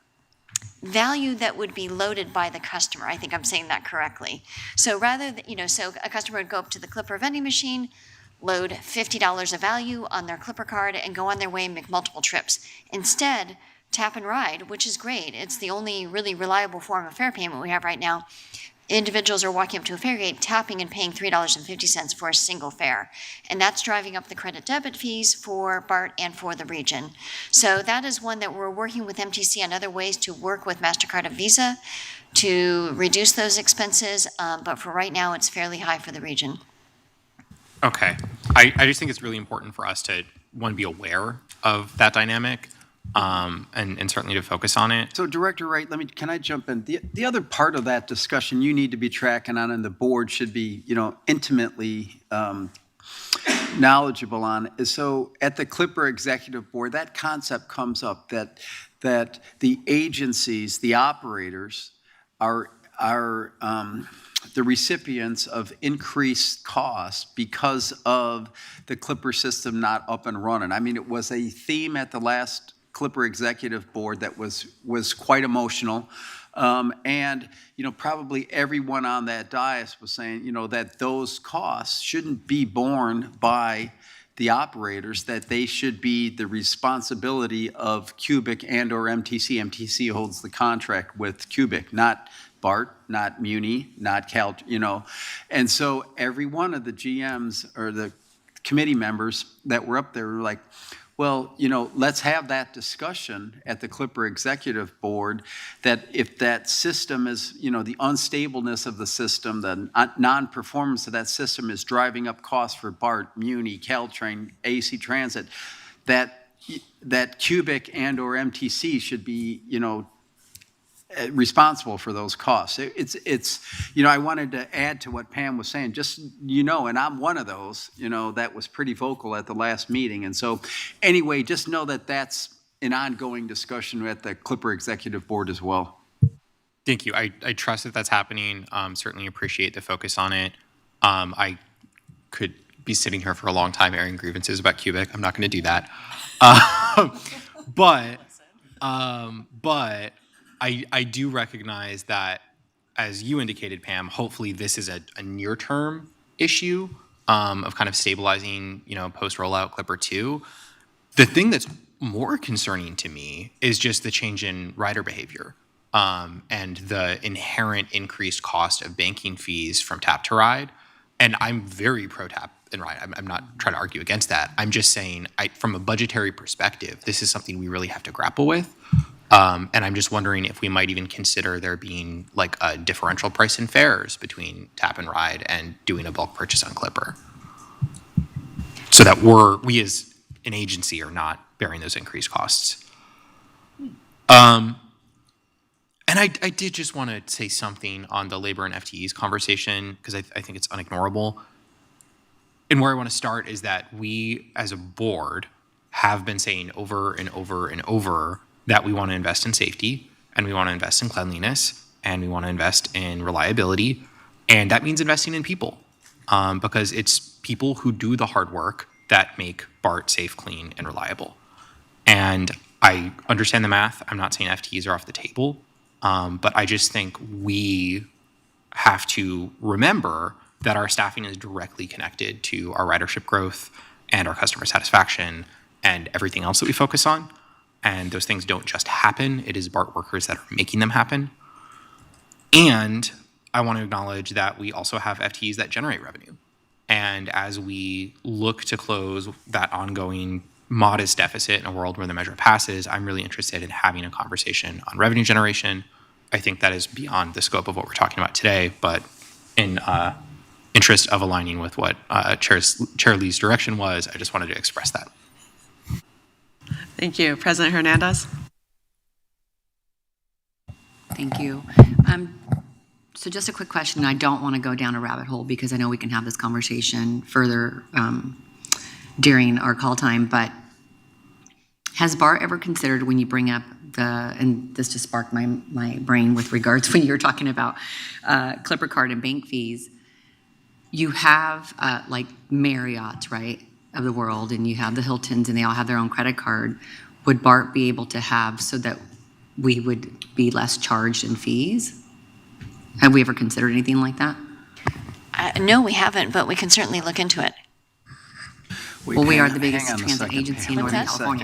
value that would be loaded by the customer. I think I'm saying that correctly. So rather than, so a customer would go up to the Clipper vending machine, load $50 of value on their Clipper card, and go on their way and make multiple trips. Instead, tap and ride, which is great, it's the only really reliable form of fare payment we have right now, individuals are walking up to a fare gate, tapping and paying $3.50 for a single fare. And that's driving up the credit debit fees for BART and for the region. So that is one that we're working with MTC on other ways to work with MasterCard and Visa to reduce those expenses. But for right now, it's fairly high for the region. Okay. I just think it's really important for us to, one, be aware of that dynamic, and certainly to focus on it. So Director Wright, can I jump in? The other part of that discussion you need to be tracking on, and the board should be, intimately knowledgeable on, is so at the Clipper Executive Board, that concept comes up that the agencies, the operators, are the recipients of increased costs because of the Clipper system not up and running. I mean, it was a theme at the last Clipper Executive Board that was quite emotional. And, probably everyone on that dais was saying, that those costs shouldn't be borne by the operators, that they should be the responsibility of Cubic and or MTC. MTC holds the contract with Cubic, not BART, not Muni, not Cal, And so every one of the GMs or the committee members that were up there were like, well, let's have that discussion at the Clipper Executive Board, that if that system is, the unstableness of the system, the non-performance of that system is driving up costs for BART, Muni, Caltrain, AC Transit, that Cubic and or MTC should be, responsible for those costs. It's I wanted to add to what Pam was saying, just, and I'm one of those, that was pretty vocal at the last meeting. And so anyway, just know that that's an ongoing discussion at the Clipper Executive Board as well. Thank you. I trust that that's happening. Certainly appreciate the focus on it. I could be sitting here for a long time airing grievances about Cubic. I'm not going to do that. But I do recognize that, as you indicated, Pam, hopefully this is a near-term issue of kind of stabilizing, post-rollout Clipper 2. The thing that's more concerning to me is just the change in rider behavior and the inherent increased cost of banking fees from tap to ride. And I'm very pro-tap and ride. I'm not trying to argue against that. I'm just saying, from a budgetary perspective, this is something we really have to grapple with. And I'm just wondering if we might even consider there being like a differential price in fares between tap and ride and doing a bulk purchase on Clipper, so that we as an agency are not bearing those increased costs. And I did just want to say something on the labor and FTEs conversation, because I think it's unignorable. And where I want to start is that we as a board have been saying over and over and over that we want to invest in safety, and we want to invest in cleanliness, and we want to invest in reliability. And that means investing in people, because it's people who do the hard work that make BART safe, clean, and reliable. And I understand the math. I'm not saying FTEs are off the table, but I just think we have to remember that our staffing is directly connected to our ridership growth and our customer satisfaction and everything else that we focus on. And those things don't just happen. It is BART workers that are making them happen. And I want to acknowledge that we also have FTEs that generate revenue. And as we look to close that ongoing modest deficit in a world where the measure passes, I'm really interested in having a conversation on revenue generation. I think that is beyond the scope of what we're talking about today, but in interest of aligning with what Chair Lee's direction was, I just wanted to express that. Thank you. President Hernandez. Thank you. So just a quick question. I don't want to go down a rabbit hole because I know we can have this conversation further during our call time, but has BART ever considered, when you bring up and this just sparked my brain with regards when you were talking about Clipper card and bank fees, you have like Marriott, right, of the world, and you have the Hiltons, and they all have their own credit card. Would BART be able to have so that we would be less charged in fees? Have we ever considered anything like that? No, we haven't, but we can certainly look into it. Well, we are the Hang biggest on a transit second, agency in Pam. Northern Wait a second.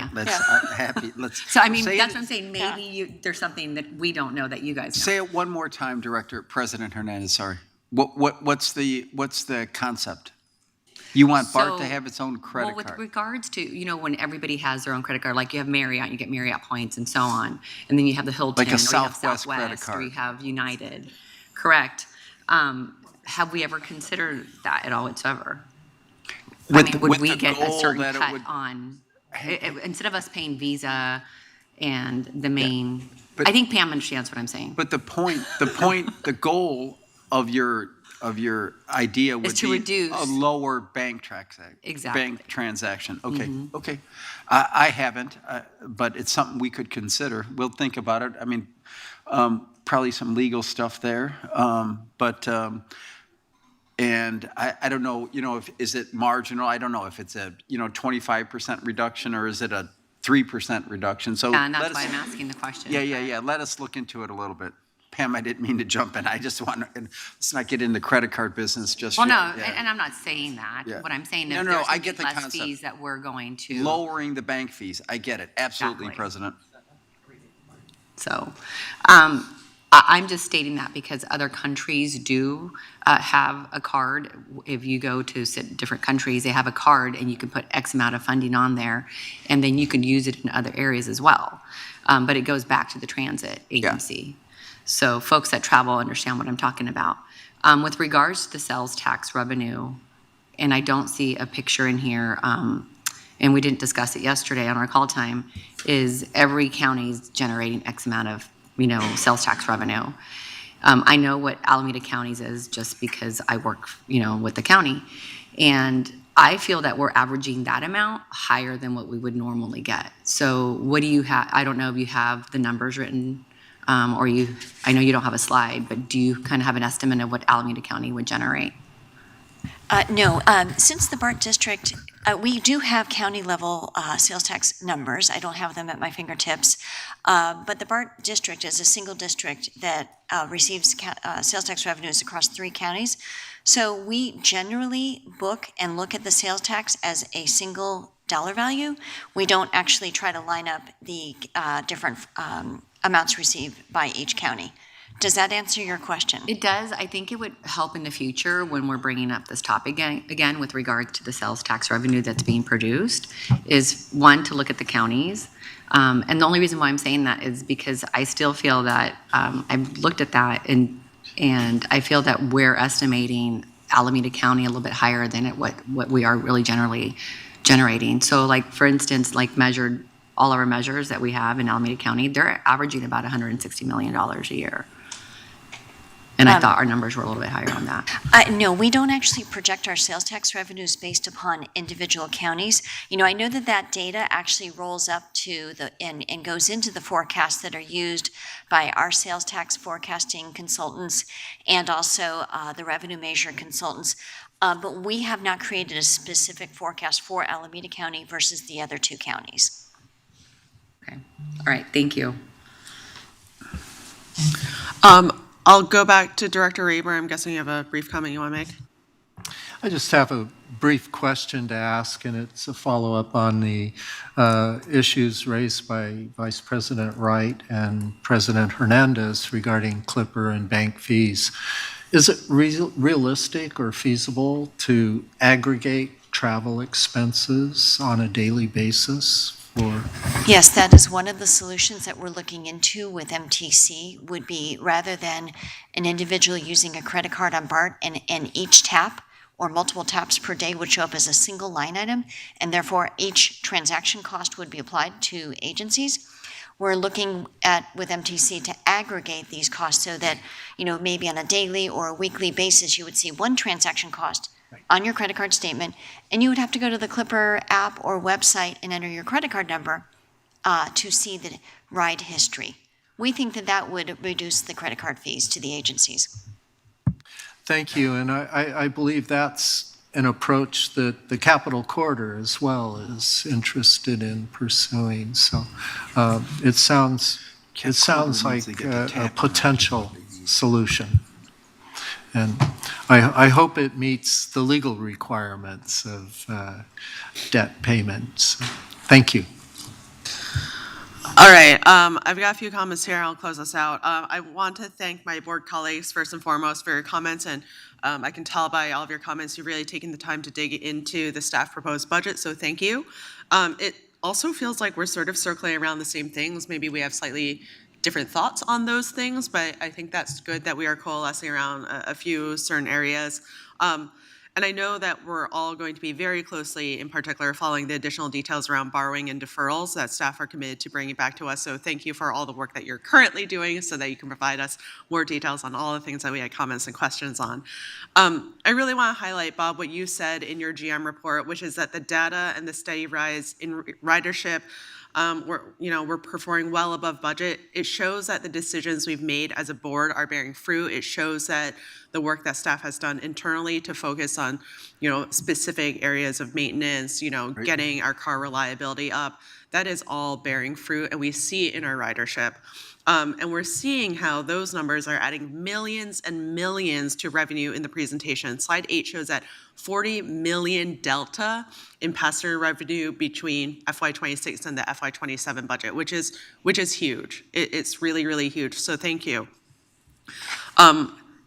California. Let's. So I mean, say that's it- what I'm saying, maybe there's something that we don't know that you guys know. Say it one more time, President Hernandez, sorry. What's the concept? You want BART to So- have its own credit Well, with card? regards to, when everybody has their own credit card, like you have Marriott, you get Marriott points and so on. And then you have the Hilton. Like a or you have Southwest credit Or card. you have United. Correct. Have we ever considered that at all whatsoever? With Would the we get a goal certain that it cut would- on, instead of us paying Visa and the main, But- I think Pam understands what I'm saying. But the goal of your idea would to be reduce- a lower bank transaction. Exactly. Bank transaction. Okay, Mhm. okay. I haven't, but it's something we could consider. We'll think about it. I mean, probably some legal stuff there, and I don't know, is it marginal? I don't know if it's a, 25% reduction or is it a 3% reduction? So And that's let why us- I'm asking the question. Yeah. Let us look into it a little bit. Pam, I didn't mean to jump in. I just want to, let's not get in the credit card business just Well, yet. no, Yeah. and I'm not saying that. Yeah. What I'm saying No, is no, there's I going to get be the less concept. fees that we're going to. Lowering the bank fees. I get it. Absolutely, Exactly. President. So I'm just stating that because other countries do have a card. If you go to different countries, they have a card and you can put X amount of funding on there and then you can use it in other areas as well. But it goes back to the transit agency. So folks that travel understand what I'm talking about. With regards to the sales tax revenue, and I don't see a picture in here, and we didn't discuss it yesterday on our call time, is every county's generating X amount of, sales tax revenue. I know what Alameda County's is just because I work, with the county. And I feel that we're averaging that amount higher than what we would normally get. So what do you have? I don't know if you have the numbers written, I know you don't have a slide, but do you kind of have an estimate of what Alameda County would generate? No, since the BART district, we do have county-level sales tax numbers. I don't have them at my fingertips. But the BART district is a single district that receives sales tax revenues across 3 counties. So we generally book and look at the sales tax as a single dollar value. We don't actually try to line up the different amounts received by each county. Does that answer your question? It does. I think it would help in the future when we're bringing up this topic again with regard to the sales tax revenue that's being produced, is one, to look at the counties. And the only reason why I'm saying that is because I still feel that I've looked at that and I feel that we're estimating Alameda County a little bit higher than what we are really generally generating. So like, for instance, like measured, all of our measures that we have in Alameda County, they're averaging about $160 million a year. And I thought our numbers were a little bit higher on that. No, we don't actually project our sales tax revenues based upon individual counties. I know that data actually rolls up to and goes into the forecasts that are used by our sales tax forecasting consultants and also the revenue measure consultants. But we have not created a specific forecast for Alameda County versus the other 2 counties. Okay. All right. Thank you. I'll go back to Director Reber. I'm guessing you have a brief comment you want to make. I just have a brief question to ask, and it's a follow-up on the issues raised by Vice President Wright and President Hernandez regarding Clipper and bank fees. Is it realistic or feasible to aggregate travel expenses on a daily basis? Yes, that is one of the solutions that we're looking into with MTC, would be rather than an individual using a credit card on BART and each tap or multiple taps per day would show up as a single line item, and therefore each transaction cost would be applied to agencies. We're looking at, with MTC, to aggregate these costs so that, maybe on a daily or a weekly basis, you would see one transaction cost on your credit card statement, and you would have to go to the Clipper app or website and enter your credit card number to see the ride history. We think that would reduce the credit card fees to the agencies. Thank you, and I believe that's an approach that the Capitol Corridor as well is interested in pursuing. So it sounds like a potential solution. And I hope it meets the legal requirements of debt payments. Thank you. All right, I've got a few comments here. I'll close this out. I want to thank my board colleagues first and foremost for your comments, and I can tell by all of your comments you've really taken the time to dig into the staff proposed budget, so thank you. It also feels like we're sort of circling around the same things. Maybe we have slightly different thoughts on those things, but I think that's good that we are coalescing around a few certain areas. And I know that we're all going to be very closely, in particular, following the additional details around borrowing and deferrals that staff are committed to bringing back to us. So thank you for all the work that you're currently doing so that you can provide us more details on all the things that we had comments and questions on. I really want to highlight, Bob, what you said in your GM report, which is that the data and the steady rise in ridership, we're performing well above budget. It shows that the decisions we've made as a board are bearing fruit. It shows that the work that staff has done internally to focus on, specific areas of maintenance, getting our car reliability up, that is all bearing fruit, and we see it in our ridership. And we're seeing how those numbers are adding millions and millions to revenue in the presentation. Slide 8 shows that 40 million delta in passenger revenue between FY26 and the FY27 budget, which is huge. It's really, really huge. So thank you.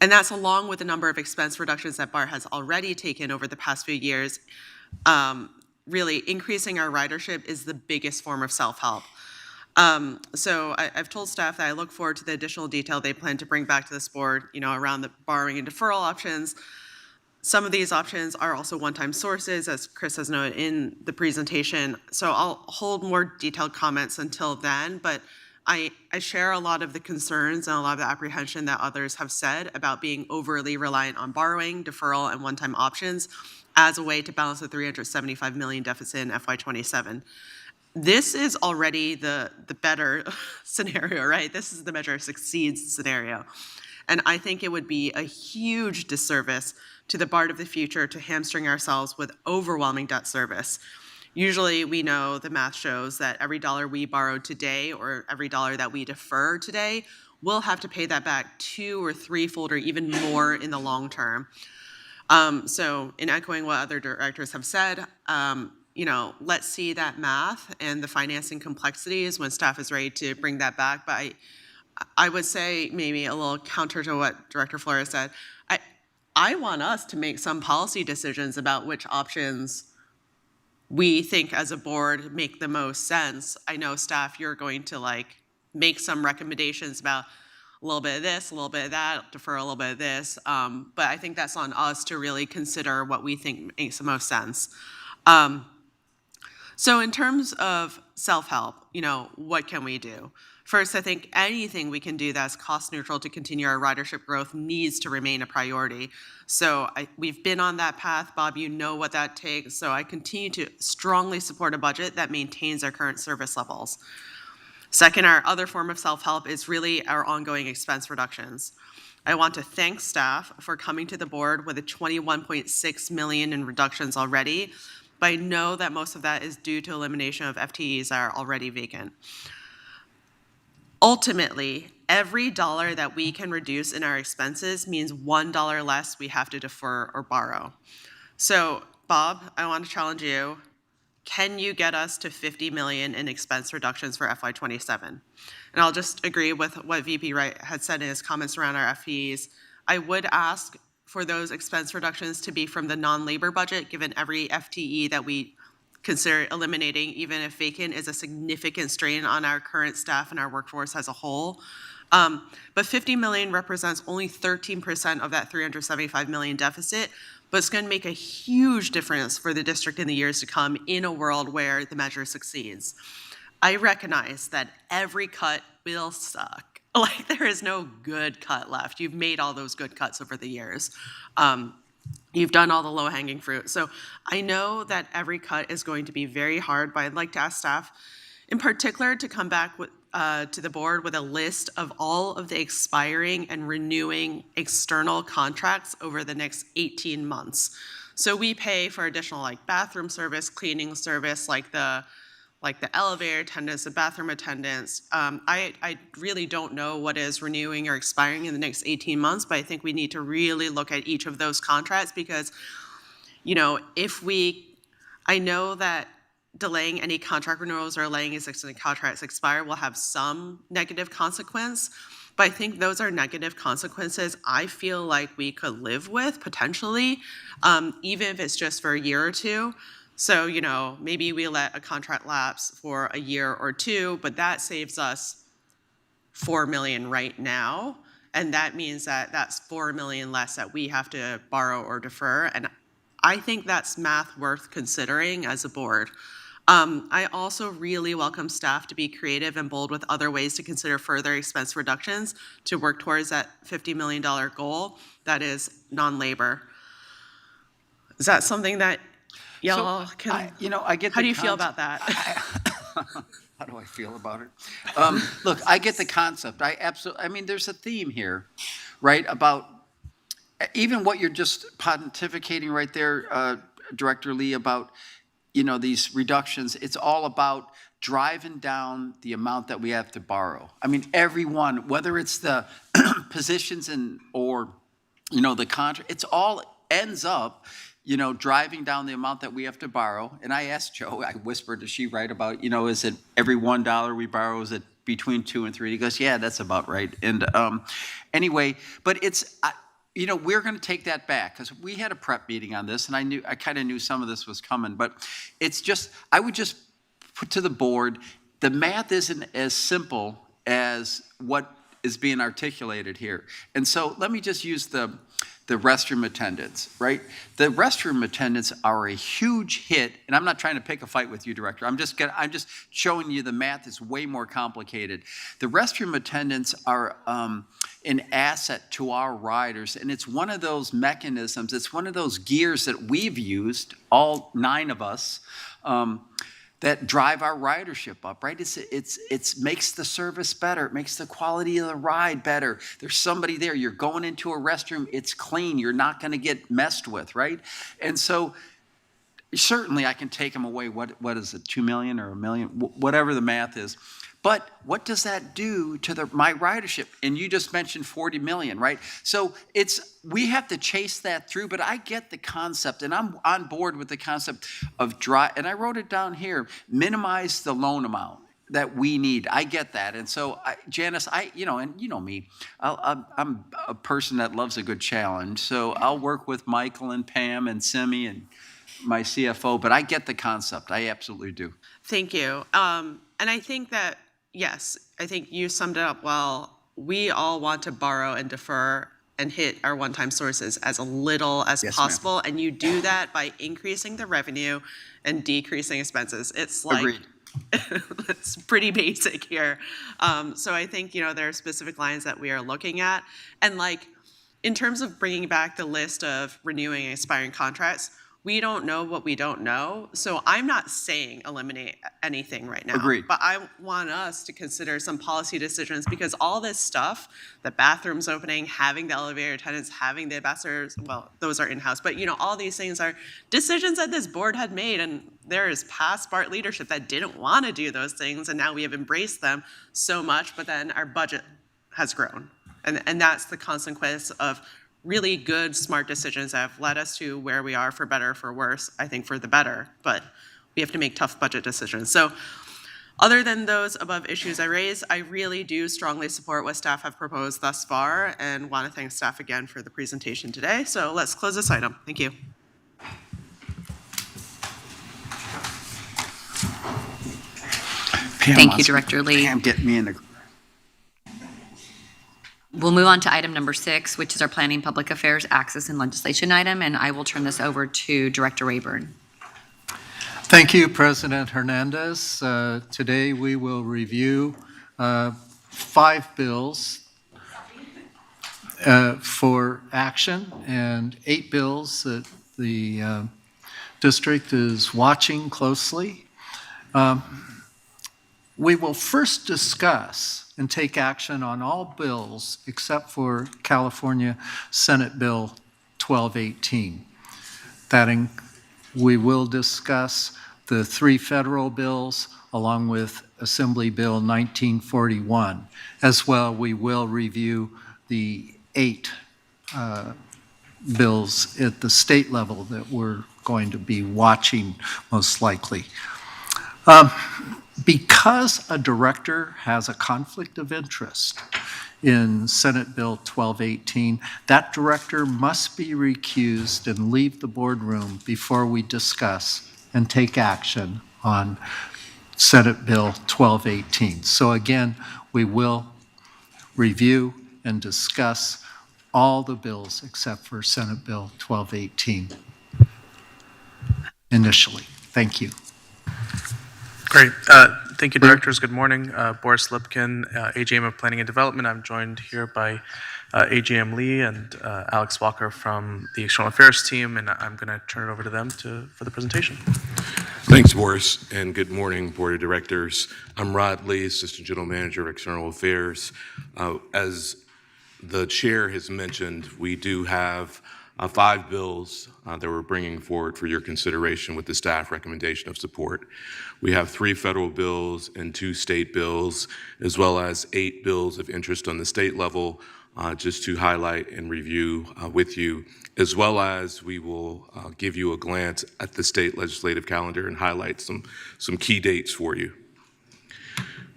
And that's along with the number of expense reductions that BART has already taken over the past few years. Really, increasing our ridership is the biggest form of self-help. So I've told staff that I look forward to the additional detail they plan to bring back to this board, around the borrowing and deferral options. Some of these options are also one-time sources, as Chris has noted in the presentation. So I'll hold more detailed comments until then, but I share a lot of the concerns and a lot of the apprehension that others have said about being overly reliant on borrowing, deferral, and one-time options as a way to balance the $375 million deficit in FY27. This is already the better scenario, right? This is the measure succeeds scenario. And I think it would be a huge disservice to the BART of the future to hamstring ourselves with overwhelming debt service. Usually we know the math shows that every dollar we borrow today or every dollar that we defer today, we'll have to pay that back 2- or 3-fold or even more in the long term. So in echoing what other directors have said, let's see that math and the financing complexities when staff is ready to bring that back. But I would say maybe a little counter to what Director Flores said. I want us to make some policy decisions about which options we think as a board make the most sense. I know staff, you're going to make some recommendations about a little bit of this, a little bit of that, defer a little bit of this. But I think that's on us to really consider what we think makes the most sense. So in terms of self-help, what can we do? First, I think anything we can do that's cost neutral to continue our ridership growth needs to remain a priority. So we've been on that path. Bob, you know what that takes. So I continue to strongly support a budget that maintains our current service levels. Second, our other form of self-help is really our ongoing expense reductions. I want to thank staff for coming to the board with a $21.6 million in reductions already, but I know that most of that is due to elimination of FTEs that are already vacant. Ultimately, every dollar that we can reduce in our expenses means $1 less we have to defer or borrow. So, Bob, I want to challenge you. Can you get us to $50 million in expense reductions for FY27? And I'll just agree with what VP Wright had said in his comments around our FTEs. I would ask for those expense reductions to be from the non-labor budget, given every FTE that we consider eliminating, even if vacant, is a significant strain on our current staff and our workforce as a whole. But $50 million represents only 13% of that $375 million deficit, but it's going to make a huge difference for the district in the years to come in a world where the measure succeeds. I recognize that every cut will suck. There is no good cut left. You've made all those good cuts over the years. You've done all the low-hanging fruit. So I know that every cut is going to be very hard, but I'd like to ask staff, in particular, to come back to the board with a list of all of the expiring and renewing external contracts over the next 18 months. So we pay for additional bathroom service, cleaning service, the like the elevator attendants, the bathroom attendants. I really don't know what is renewing or expiring in the next 18 months, but I think we need to really look at each of those contracts because, you know, I know that delaying any contract renewals or letting existing contracts expire will have some negative consequence, but I think those are negative consequences I feel like we could live with potentially, even if it's just for a year or two. So, you know, maybe we let a contract lapse for a year or two, but that saves us $4 million right now. And that means that that's $4 million less that we have to borrow or defer. And I think that's math worth considering as a board. I also really welcome staff to be creative and bold with other ways to consider further expense reductions to work towards that $50 million goal that is non-labor. Is that something that y'all can, I get how do you feel about that? How do I feel about it? Look, I get the concept. I mean, there's a theme here, right? About even what you're just pontificating right there, Director Lee, about, you know, these reductions. It's all about driving down the amount that we have to borrow. I mean, everyone, whether it's the positions or, you know, the contract, it's all ends up, you know, driving down the amount that we have to borrow. And I asked Joe, I whispered, is she right about, you know, is it every $1 we borrow, is it between 2 and 3? He goes, yeah, that's about right. And anyway, but it's, you know, we're going to take that back because we had a prep meeting on this, and I kind of knew some of this was coming. But it's just, I would just put to the board, the math isn't as simple as what is being articulated here. And so let me just use the restroom attendants, right? The restroom attendants are a huge hit, and I'm not trying to pick a fight with you, Director. I'm just showing you the math is way more complicated. The restroom attendants are an asset to our riders, and it's one of those mechanisms, it's one of those gears that we've used, all 9 of us, that drive our ridership up, right? It's makes the service better. It makes the quality of the ride better. There's somebody there. You're going into a restroom. It's clean. You're not going to get messed with, right? And so certainly I can take them away. What is it, 2 million or 1 million, whatever the math is. But what does that do to my ridership? And you just mentioned 40 million, right? So we have to chase that through, but I get the concept, and I'm on board with the concept of and I wrote it down here, minimize the loan amount that we need. I get that. And so, Janice, and you know me, I'm a person that loves a good challenge. So I'll work with Michael and Pam and Simi and my CFO, but I get the concept. I absolutely do. Thank you. And I think that, yes, I think you summed it up well. We all want to borrow and defer and hit our one-time sources as little as possible. And you do that by increasing the revenue and decreasing expenses. It's like, agreed. It's pretty basic here. So I think, you know, there are specific lines that we are looking at. And like, in terms of bringing back the list of renewing and expiring contracts, we don't know what we don't know. So I'm not saying eliminate anything right now. Agreed. But I want us to consider some policy decisions because all this stuff, the bathrooms opening, having the elevator attendants, having the ambassadors, well, those are in-house. But, you know, all these things are decisions that this board had made. And there is past BART leadership that didn't want to do those things. And now we have embraced them so much. But then our budget has grown. And that's the consequence of really good, smart decisions that have led us to where we are, for better or for worse, I think for the better, but we have to make tough budget decisions. So other than those above issues I raised, I really do strongly support what staff have proposed thus far and want to thank staff again for the presentation today. So let's close this item. Thank you. Thank you, Director Lee. Pam, get me in the... We'll move on to item number 6, which is our Planning, Public Affairs, Access, and Legislation item, and I will turn this over to Director Rayburn. Thank you, President Hernandez. Today we will review 5 bills for action and 8 bills that the district is watching closely. We will first discuss and take action on all bills except for California Senate Bill 1218. We will discuss the 3 federal bills, along with Assembly Bill 1941. As well, we will review the 8 bills at the state level that we're going to be watching most likely. Because a director has a conflict of interest in Senate Bill 1218, that director must be recused and leave the boardroom before we discuss and take action on Senate Bill 1218. So again, we will review and discuss all the bills except for Senate Bill 1218 initially. Thank you. Great. Thank you, directors. Good morning. Boris Lipkin, AGM of Planning and Development. I'm joined here by AGM Lee and Alex Walker from the External Affairs team, and I'm going to turn it over to them for the presentation. Thanks, Boris, and good morning, Board of Directors. I'm Rod Lee, Assistant General Manager of External Affairs. As the chair has mentioned, we do have 5 bills that we're bringing forward for your consideration with the staff recommendation of support. We have 3 federal bills and 2 state bills, as well as 8 bills of interest on the state level, just to highlight and review with you, as well as we will give you a glance at the state legislative calendar and highlight some key dates for you.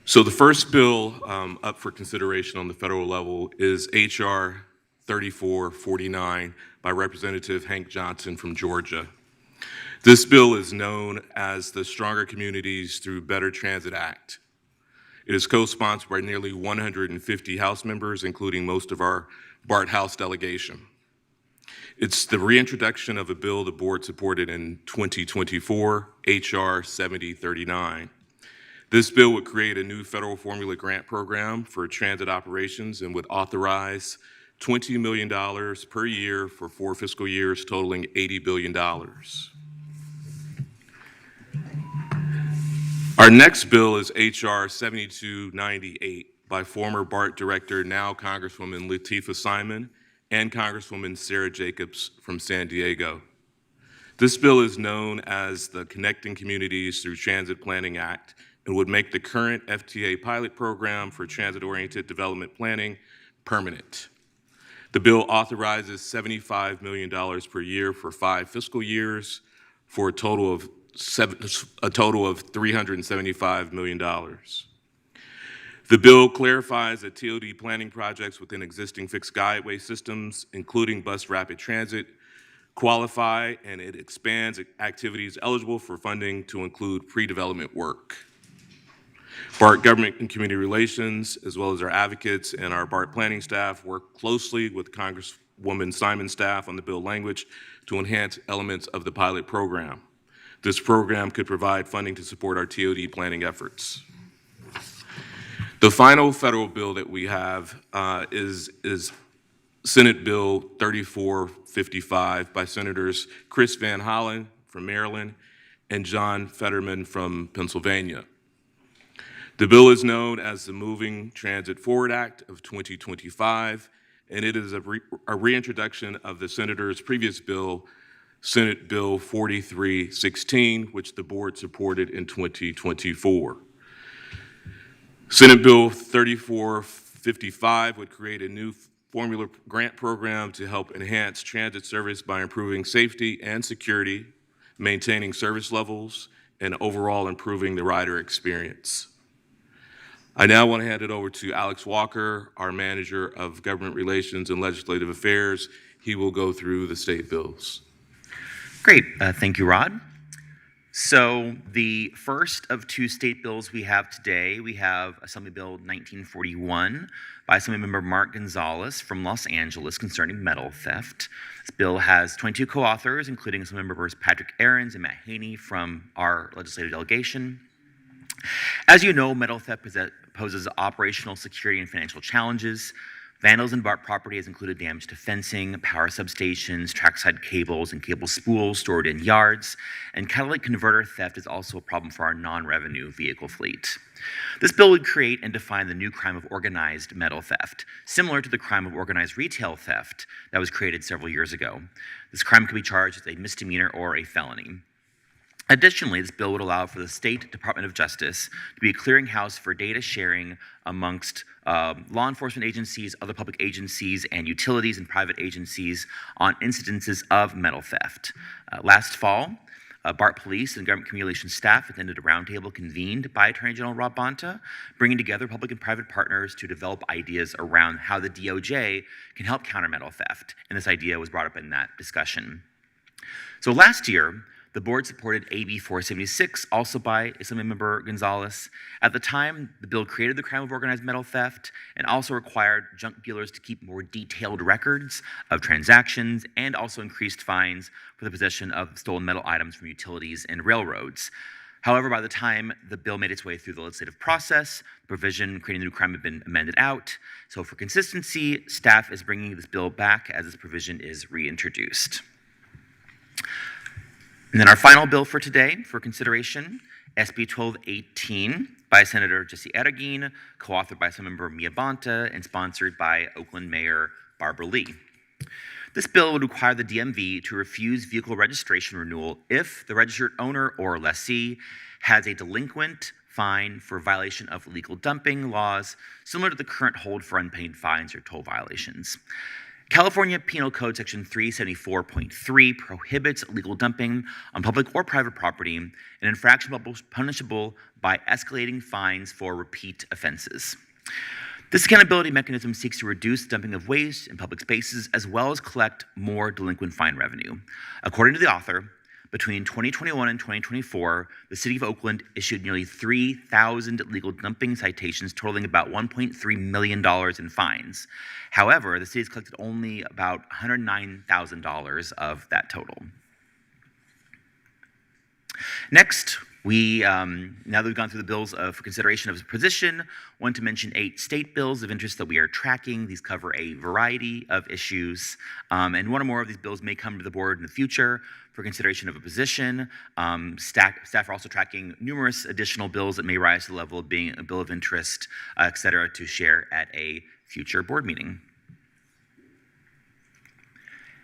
So the first bill up for consideration on the federal level is H.R. 3449 by Representative Hank Johnson from Georgia. This bill is known as the Stronger Communities Through Better Transit Act. It is co-sponsored by nearly 150 House members, including most of our BART House delegation. It's the reintroduction of a bill the board supported in 2024, H.R. 7039. This bill would create a new federal formula grant program for transit operations and would authorize $20 million per year for 4 fiscal years, totaling $80 billion. Our next bill is H.R. 7298 by former BART director, now Congresswoman Latifah Simon, and Congresswoman Sarah Jacobs from San Diego. This bill is known as the Connecting Communities Through Transit Planning Act and would make the current FTA pilot program for transit-oriented development planning permanent. The bill authorizes $75 million per year for 5 fiscal years for a total of $375 million. The bill clarifies that TOD planning projects within existing fixed guideway systems, including bus rapid transit, qualify, and it expands activities eligible for funding to include pre-development work. BART Government and Community Relations, as well as our advocates and our BART planning staff, work closely with Congresswoman Simon's staff on the bill language to enhance elements of the pilot program. This program could provide funding to support our TOD planning efforts. The final federal bill that we have is Senate Bill 3455 by Senators Chris Van Hollen from Maryland and John Fetterman from Pennsylvania. The bill is known as the Moving Transit Forward Act of 2025, and it is a reintroduction of the senator's previous bill, Senate Bill 4316, which the board supported in 2024. Senate Bill 3455 would create a new formula grant program to help enhance transit service by improving safety and security, maintaining service levels, and overall improving the rider experience. I now want to hand it over to Alex Walker, our Manager of Government Relations and Legislative Affairs. He will go through the state bills. Great. Thank you, Rod. So the first of 2 state bills we have today, we have Assembly Bill 1941 by Assemblymember Mark Gonzalez from Los Angeles concerning metal theft. This bill has 22 co-authors, including Assemblymembers Patrick Ahrens and Matt Haney from our legislative delegation. As you know, metal theft poses operational, security, and financial challenges. Vandals in BART property has included damage to fencing, power substations, trackside cables, and cable spools stored in yards. And catalytic converter theft is also a problem for our non-revenue vehicle fleet. This bill would create and define the new crime of organized metal theft, similar to the crime of organized retail theft that was created several years ago. This crime could be charged as a misdemeanor or a felony. Additionally, this bill would allow for the State Department of Justice to be a clearinghouse for data sharing amongst law enforcement agencies, other public agencies, and utilities and private agencies on incidences of metal theft. Last fall, BART Police and Government Communications staff attended a roundtable convened by Attorney General Rob Bonta, bringing together public and private partners to develop ideas around how the DOJ can help counter metal theft. And this idea was brought up in that discussion. So last year, the board supported AB 476, also by Assemblymember Gonzalez. At the time, the bill created the crime of organized metal theft and also required junk dealers to keep more detailed records of transactions and also increased fines for the possession of stolen metal items from utilities and railroads. However, by the time the bill made its way through the legislative process, the provision creating the new crime had been amended out. So for consistency, staff is bringing this bill back as this provision is reintroduced. And then our final bill for today for consideration, SB 1218 by Senator Jesse Arreguín, co-authored by Assemblymember Mia Bonta and sponsored by Oakland Mayor Barbara Lee. This bill would require the DMV to refuse vehicle registration renewal if the registered owner or lessee has a delinquent fine for violation of illegal dumping laws, similar to the current hold for unpaid fines or toll violations. California Penal Code Section 374.3 prohibits illegal dumping on public or private property, an infraction punishable by escalating fines for repeat offenses. This accountability mechanism seeks to reduce dumping of waste in public spaces as well as collect more delinquent fine revenue. According to the author, between 2021 and 2024, the City of Oakland issued nearly 3,000 illegal dumping citations totaling about $1.3 million in fines. However, the city has collected only about $109,000 of that total. Next, now that we've gone through the bills for consideration of position, want to mention 8 state bills of interest that we are tracking. These cover a variety of issues, and one or more of these bills may come to the board in the future for consideration of a position. Staff are also tracking numerous additional bills that may rise to the level of being a bill of interest, et cetera, to share at a future board meeting.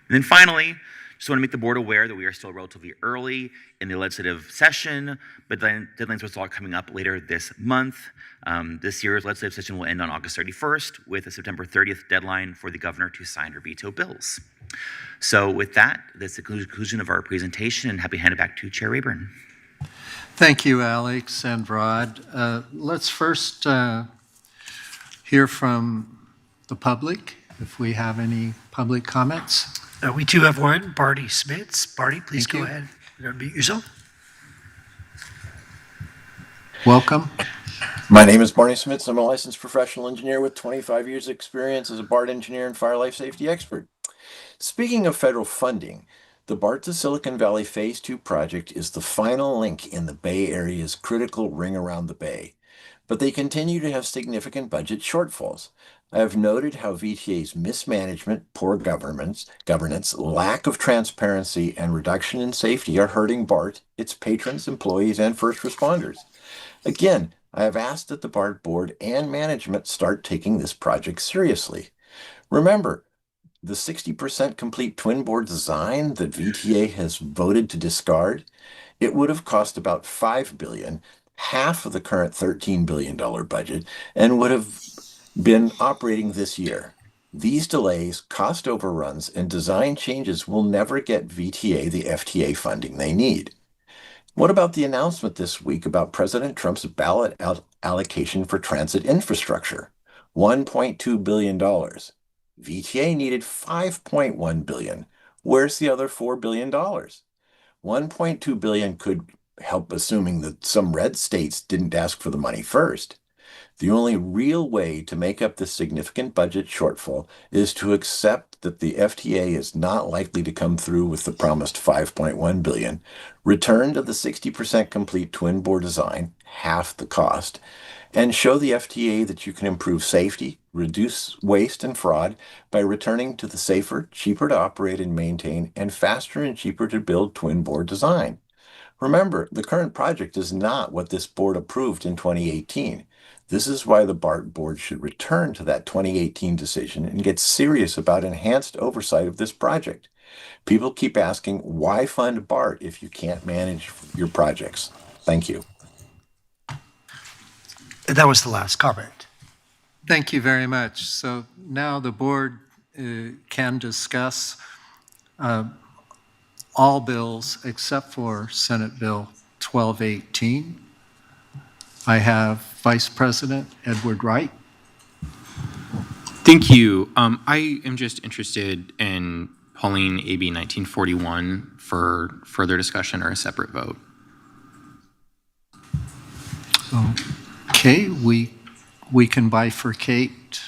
And then finally, just want to make the board aware that we are still relatively early in the legislative session, but then deadlines will start coming up later this month. This year's legislative session will end on August 31st with a September 30th deadline for the governor to sign or veto bills. So with that, that's the conclusion of our presentation, and happy to hand it back to Chair Rayburn. Thank you, Alex and Rod. Let's first hear from the public, if we have any public comments. We do have one, Barney Smits. Barney, please go ahead and unmute yourself. Welcome. My name is Barney Smits. I'm a licensed professional engineer with 25 years experience as a BART engineer and fire life safety expert. Speaking of federal funding, the BART to Silicon Valley Phase 2 project is the final link in the Bay Area's critical ring around the Bay, but they continue to have significant budget shortfalls. I have noted how VTA's mismanagement, poor governance, lack of transparency, and reduction in safety are hurting BART, its patrons, employees, and first responders. Again, I have asked that the BART board and management start taking this project seriously. Remember, the 60% complete twin board design that VTA has voted to discard, it would have cost about $5 billion, half of the current $13 billion budget, and would have been operating this year. These delays, cost overruns, and design changes will never get VTA the FTA funding they need. What about the announcement this week about President Trump's ballot allocation for transit infrastructure? $1.2 billion. VTA needed $5.1 billion. Where's the other $4 billion? $1.2 billion could help, assuming that some red states didn't ask for the money first. The only real way to make up this significant budget shortfall is to accept that the FTA is not likely to come through with the promised $5.1 billion, return to the 60% complete twin bore design, half the cost, and show the FTA that you can improve safety, reduce waste and fraud by returning to the safer, cheaper to operate and maintain, and faster and cheaper to build twin bore design. Remember, the current project is not what this board approved in 2018. This is why the BART board should return to that 2018 decision and get serious about enhanced oversight of this project. People keep asking, why fund BART if you can't manage your projects? Thank you. That was the last comment. Thank you very much. So now the board can discuss all bills except for Senate Bill 1218. I have Vice President Edward Wright. Thank you. I am just interested in pulling AB 1941 for further discussion or a separate vote. Okay, we can bifurcate.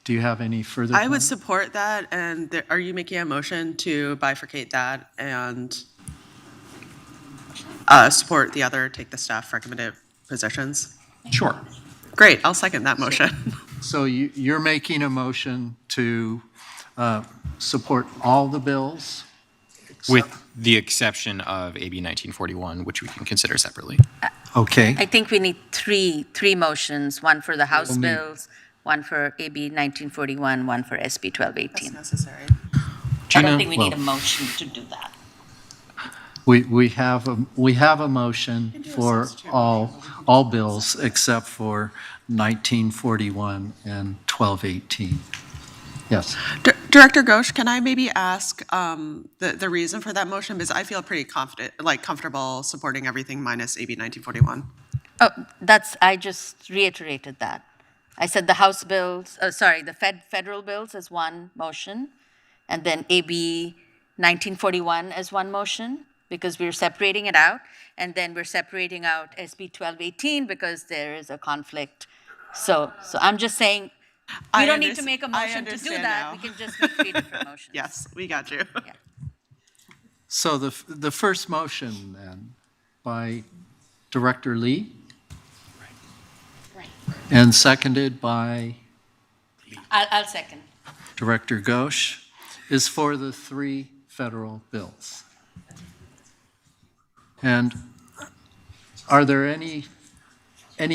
Do you have any further? I would support that, and are you making a motion to bifurcate that and support the other, take the staff recommended positions? Sure. Great, I'll second that motion. So you're making a motion to support all the bills? With the exception of AB 1941, which we can consider separately. Okay. I think we need three motions, one for the House We'll need- bills, one for AB 1941, one for SB 1218. That's necessary. I don't think we need a Well- motion to do that. We have a motion for all bills except for 1941 and 1218. Yes. Director Ghosh, can I maybe ask the reason for that motion? Because I feel pretty comfortable supporting everything minus AB 1941. Oh, I just reiterated that. I said the House bills, the federal bills as one motion, and then AB 1941 as one motion, because we're separating it out, and then we're separating out SB 1218 because there is a conflict. So I'm just saying, we don't need to make a motion to do that. We can just make 3 different motions. Yes, we got you. Yeah. So the first motion then by Director Lee and seconded by I'll second. Director Ghosh is for the 3 federal bills. And are there any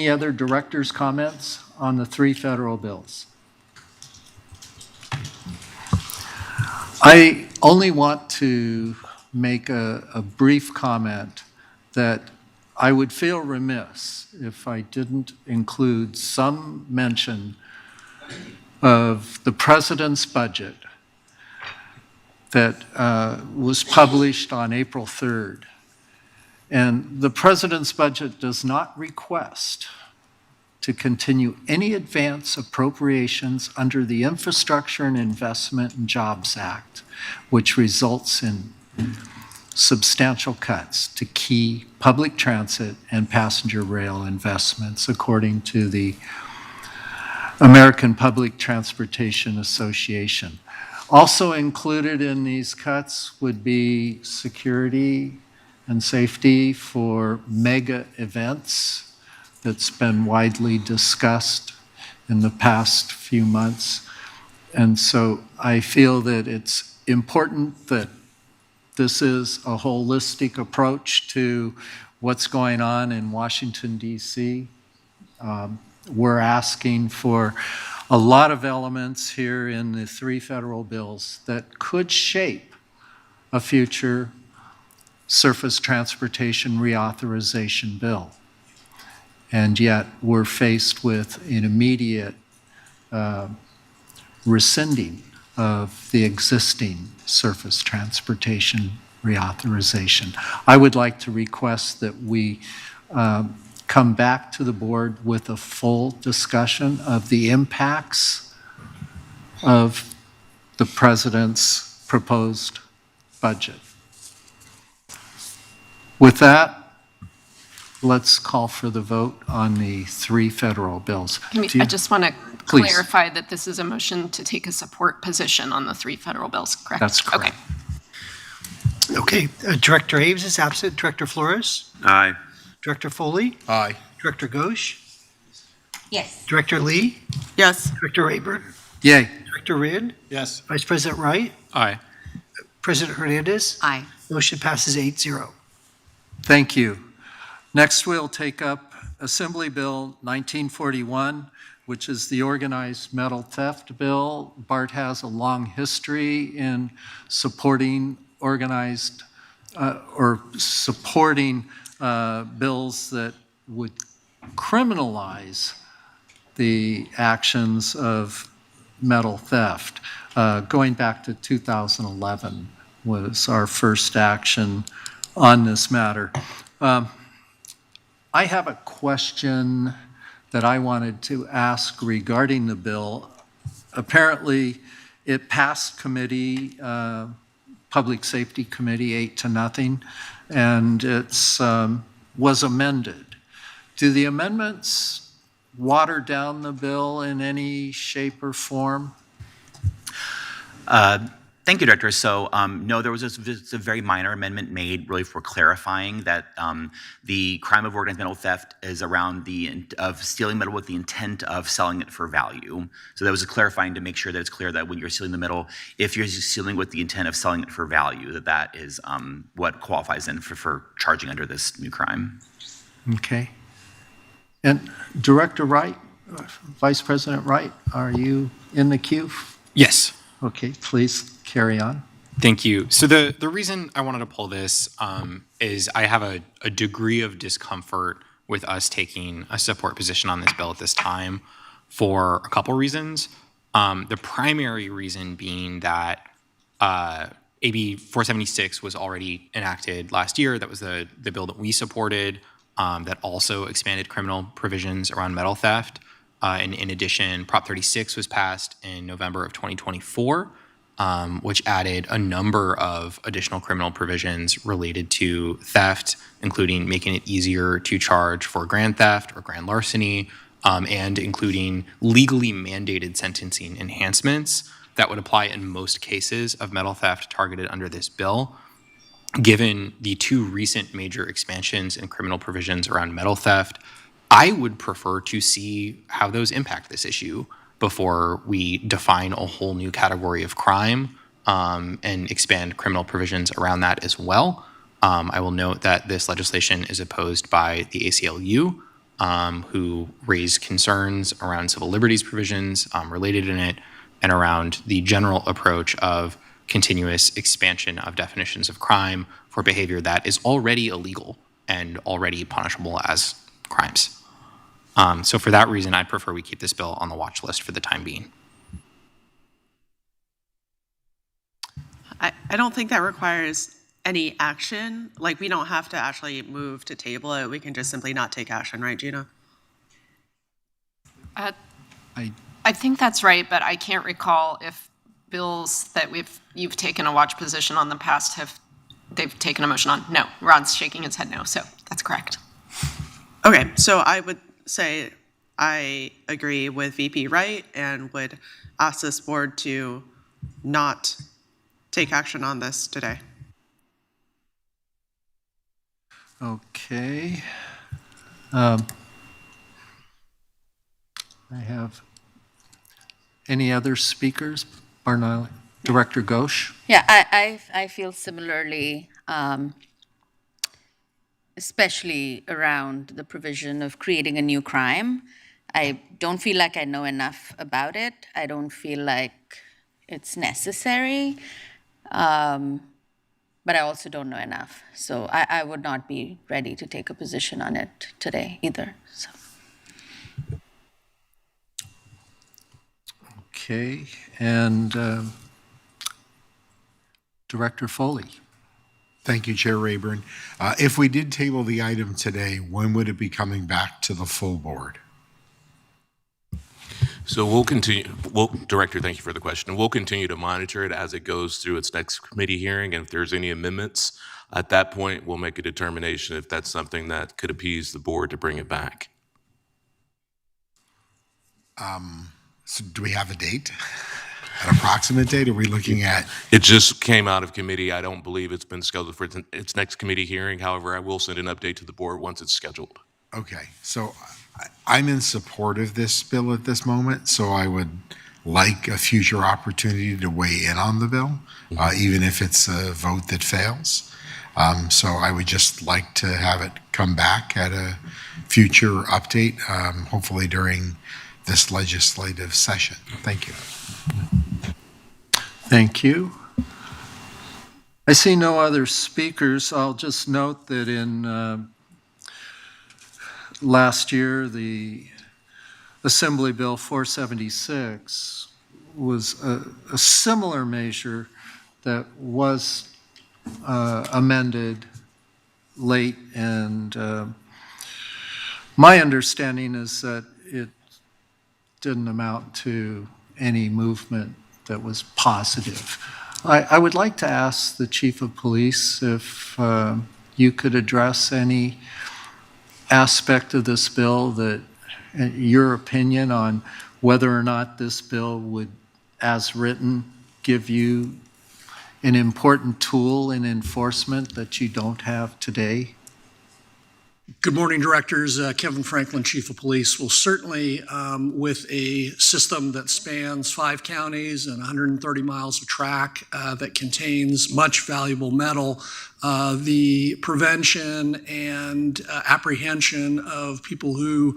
other director's comments on the 3 federal bills? I only want to make a brief comment that I would feel remiss if I didn't include some mention of the president's budget that was published on April 3rd. And the president's budget does not request to continue any advance appropriations under the Infrastructure and Investment and Jobs Act, which results in substantial cuts to key public transit and passenger rail investments, according to the American Public Transportation Association. Also included in these cuts would be security and safety for mega events that's been widely discussed in the past few months. And so I feel that it's important that this is a holistic approach to what's going on in Washington, D.C. We're asking for a lot of elements here in the 3 federal bills that could shape a future surface transportation reauthorization bill. And yet we're faced with an immediate rescinding of the existing surface transportation reauthorization. I would like to request that we come back to the board with a full discussion of the impacts of the president's proposed budget. With that, let's call for the vote on the 3 federal bills. I just want to Please. clarify that this is a motion to take a support position on the 3 federal bills, correct? That's correct. Okay. Okay, Director Ames is absent. Director Flores? Aye. Director Foley? Aye. Director Ghosh? Yes. Director Lee? Yes. Director Rayburn? Yay. Director Ryd? Yes. Vice President Wright? Aye. President Hernandez? Aye. Motion passes 8-0. Thank you. Next, we'll take up Assembly Bill 1941, which is the organized metal theft bill. BART has a long history in supporting organized or supporting bills that would criminalize the actions of metal theft. Going back to 2011 was our first action on this matter. I have a question that I wanted to ask regarding the bill. Apparently, it passed committee, Public Safety Committee 8-0, and it's was amended. Do the amendments water down the bill in any shape or form? Thank you, Director. So, no, there was a very minor amendment made really for clarifying that the crime of organized metal theft is around of stealing metal with the intent of selling it for value. So that was clarifying to make sure that it's clear that when you're stealing the metal, if you're stealing with the intent of selling it for value, that is what qualifies then for charging under this new crime. Okay. And Director Wright, Vice President Wright, are you in the queue? Yes. Okay, please carry on. Thank you. So the reason I wanted to pull this is I have a degree of discomfort with us taking a support position on this bill at this time for a couple reasons. The primary reason being that AB 476 was already enacted last year. That was the bill that we supported that also expanded criminal provisions around metal theft. And in addition, Prop 36 was passed in November of 2024, which added a number of additional criminal provisions related to theft, including making it easier to charge for grand theft or grand larceny, and including legally mandated sentencing enhancements that would apply in most cases of metal theft targeted under this bill. Given the two recent major expansions in criminal provisions around metal theft, I would prefer to see how those impact this issue before we define a whole new category of crime and expand criminal provisions around that as well. I will note that this legislation is opposed by the ACLU, who raised concerns around civil liberties provisions related in it and around the general approach of continuous expansion of definitions of crime for behavior that is already illegal and already punishable as crimes. So for that reason, I'd prefer we keep this bill on the watch list for the time being. I don't think that requires any action. Like, we don't have to actually move to table it. We can just simply not take action, right, Gina? I think that's right, but I can't recall if bills that you've taken a watch position on the past they've taken a motion on. No, Ron's shaking his head no, so that's correct. Okay, so I would say I agree with VP Wright and would ask this board to not take action on this today. Okay. I have any other speakers? Barnali, Director Ghosh? Yeah, I feel similarly, especially around the provision of creating a new crime. I don't feel like I know enough about it. I don't feel like it's necessary, but I also don't know enough. So I would not be ready to take a position on it today either. So. Okay, and Director Foley. Thank you, Chair Rayburn. If we did table the item today, when would it be coming back to the full board? So we'll continue, Director, thank you for the question. We'll continue to monitor it as it goes through its next committee hearing, and if there's any amendments, at that point, we'll make a determination if that's something that could appease the board to bring it back. So do we have a date? An approximate date? Are we looking at? It just came out of committee. I don't believe it's been scheduled for its next committee hearing. However, I will send an update to the board once it's scheduled. Okay, so I'm in support of this bill at this moment, so I would like a future opportunity to weigh in on the bill, even if it's a vote that fails. So I would just like to have it come back at a future update, hopefully during this legislative session. Thank you. Thank you. I see no other speakers. I'll just note that in last year, the Assembly Bill 476 was a similar measure that was amended late, and my understanding is that it didn't amount to any movement that was positive. I would like to ask the Chief of Police if you could address any aspect of this bill that, your opinion on whether or not this bill would, as written, give you an important tool in enforcement that you don't have today? Good morning, Directors. Kevin Franklin, Chief of Police. Well, certainly with a system that spans 5 counties and 130 miles of track that contains much valuable metal, the prevention and apprehension of people who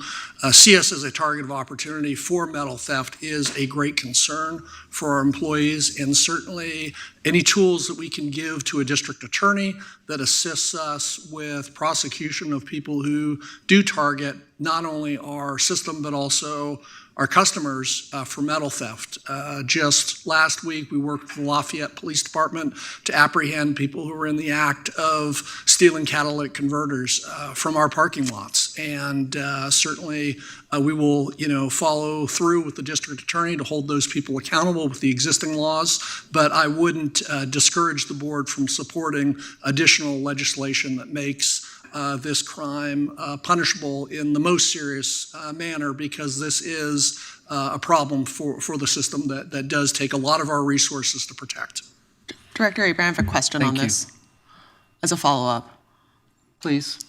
see us as a target of opportunity for metal theft is a great concern for our employees, and certainly any tools that we can give to a district attorney that assists us with prosecution of people who do target not only our system but also our customers for metal theft. Just last week, we worked with the Lafayette Police Department to apprehend people who were in the act of stealing catalytic converters from our parking lots. And certainly, we will, follow through with the district attorney to hold those people accountable with the existing laws. But I wouldn't discourage the board from supporting additional legislation that makes this crime punishable in the most serious manner, because this is a problem for the system that does take a lot of our resources to protect. Director Abraham, I have a question on this as a follow-up. Please,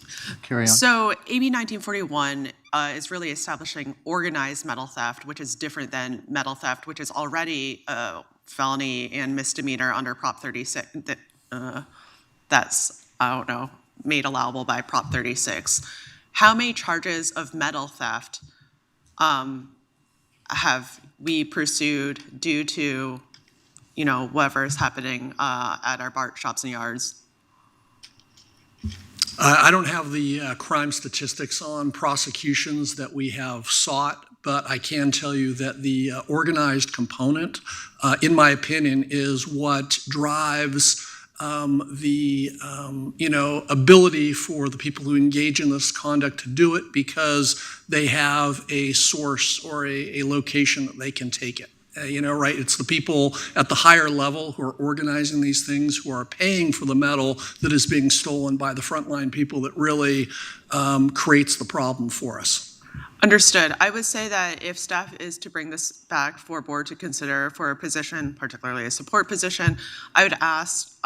carry on. So AB 1941 is really establishing organized metal theft, which is different than metal theft, which is already a felony and misdemeanor under Prop 36. That's, I don't know, made allowable by Prop 36. How many charges of metal theft have we pursued due to, whatever is happening at our BART shops and yards? I don't have the crime statistics on prosecutions that we have sought, but I can tell you that the organized component, in my opinion, is what drives the ability for the people who engage in this conduct to do it, because they have a source or a location that they can take it. Right? It's the people at the higher level who are organizing these things, who are paying for the metal that is being stolen by the frontline people, that really creates the problem for us. Understood. I would say that if staff is to bring this back for board to consider for a position, particularly a support position, I would ask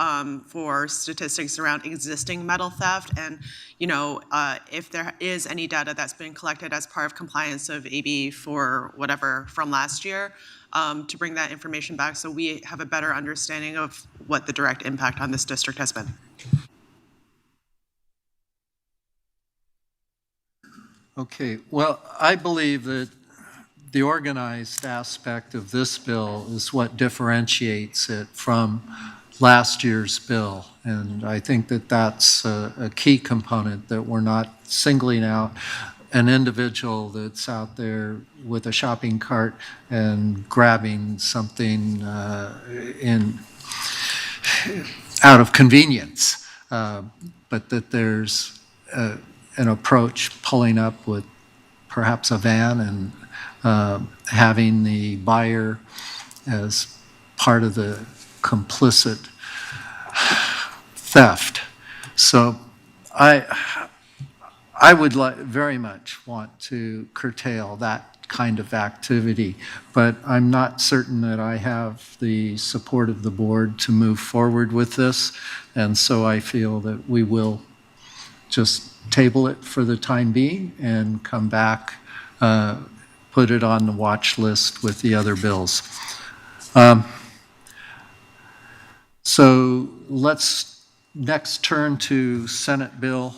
for statistics around existing metal theft, and if there is any data that's been collected as part of compliance of AB for whatever from last year, to bring that information back so we have a better understanding of what the direct impact on this district has been. Okay, well, I believe that the organized aspect of this bill is what differentiates it from last year's bill. And I think that that's a key component, that we're not singling out an individual that's out there with a shopping cart and grabbing something out of convenience, but that there's an approach pulling up with perhaps a van and having the buyer as part of the complicit theft. So I would very much want to curtail that kind of activity, but I'm not certain that I have the support of the board to move forward with this, and so I feel that we will just table it for the time being and come back, put it on the watch list with the other bills. So let's next turn to Senate Bill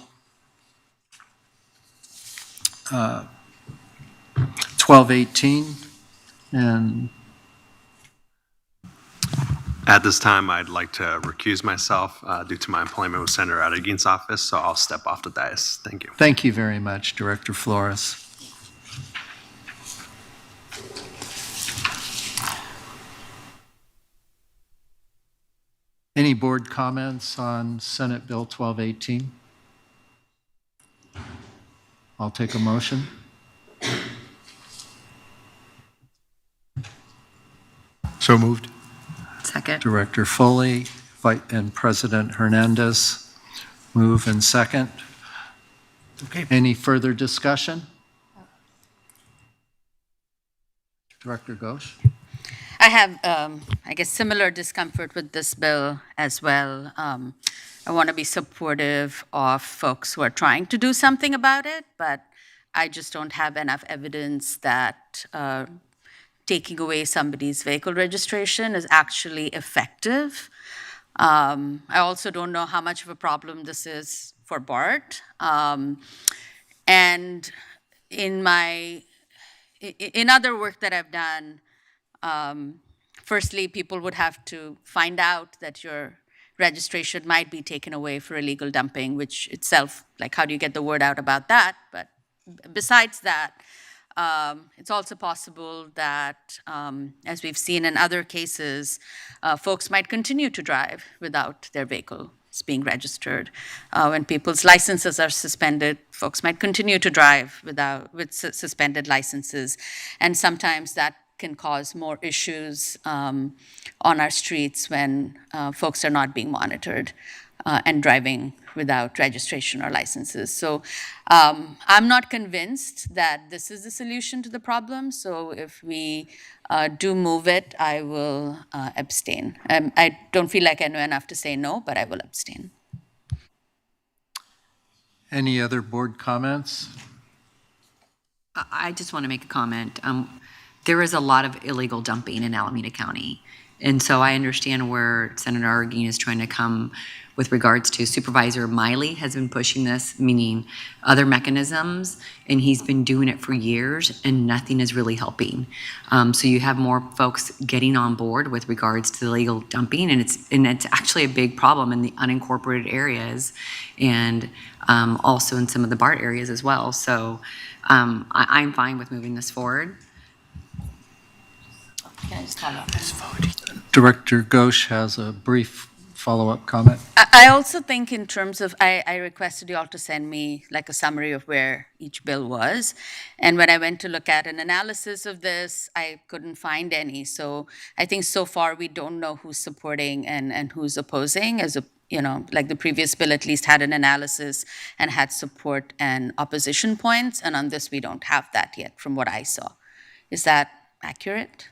1218, and At this time, I'd like to recuse myself due to my employment with Senator Adegin's office, so I'll step off the dais. Thank you. thank you very much, Director Flores. Any board comments on Senate Bill 1218? I'll take a motion. So moved. Second. Director Foley and President Hernandez move and second. Okay. Any further discussion? Director Ghosh? I have, I guess, similar discomfort with this bill as well. I want to be supportive of folks who are trying to do something about it, but I just don't have enough evidence that taking away somebody's vehicle registration is actually effective. I also don't know how much of a problem this is for BART. And in other work that I've done, firstly, people would have to find out that your registration might be taken away for illegal dumping, which itself, like, how do you get the word out about that? But besides that, it's also possible that, as we've seen in other cases, folks might continue to drive without their vehicles being registered. When people's licenses are suspended, folks might continue to drive with suspended licenses, and sometimes that can cause more issues on our streets when folks are not being monitored and driving without registration or licenses. So I'm not convinced that this is the solution to the problem. So if we do move it, I will abstain. I don't feel like I know enough to say no, but I will abstain. Any other board comments? I just want to make a comment. There is a lot of illegal dumping in Alameda County. And so I understand where Senator Argine is trying to come with regards to Supervisor Miley has been pushing this, meaning other mechanisms, and he's been doing it for years, and nothing is really helping. So you have more folks getting on board with regards to illegal dumping, and it's actually a big problem in the unincorporated areas, and also in some of the BART areas as well. So I'm fine with moving this forward. Can I just follow up? Director Ghosh has a brief follow-up comment. I also think in terms of, I requested you all to send me like a summary of where each bill was. And when I went to look at an analysis of this, I couldn't find any. So I think so far we don't know who's supporting and who's opposing. Like the previous bill at least had an analysis and had support and opposition points. And on this, we don't have that yet from what I saw. Is that accurate?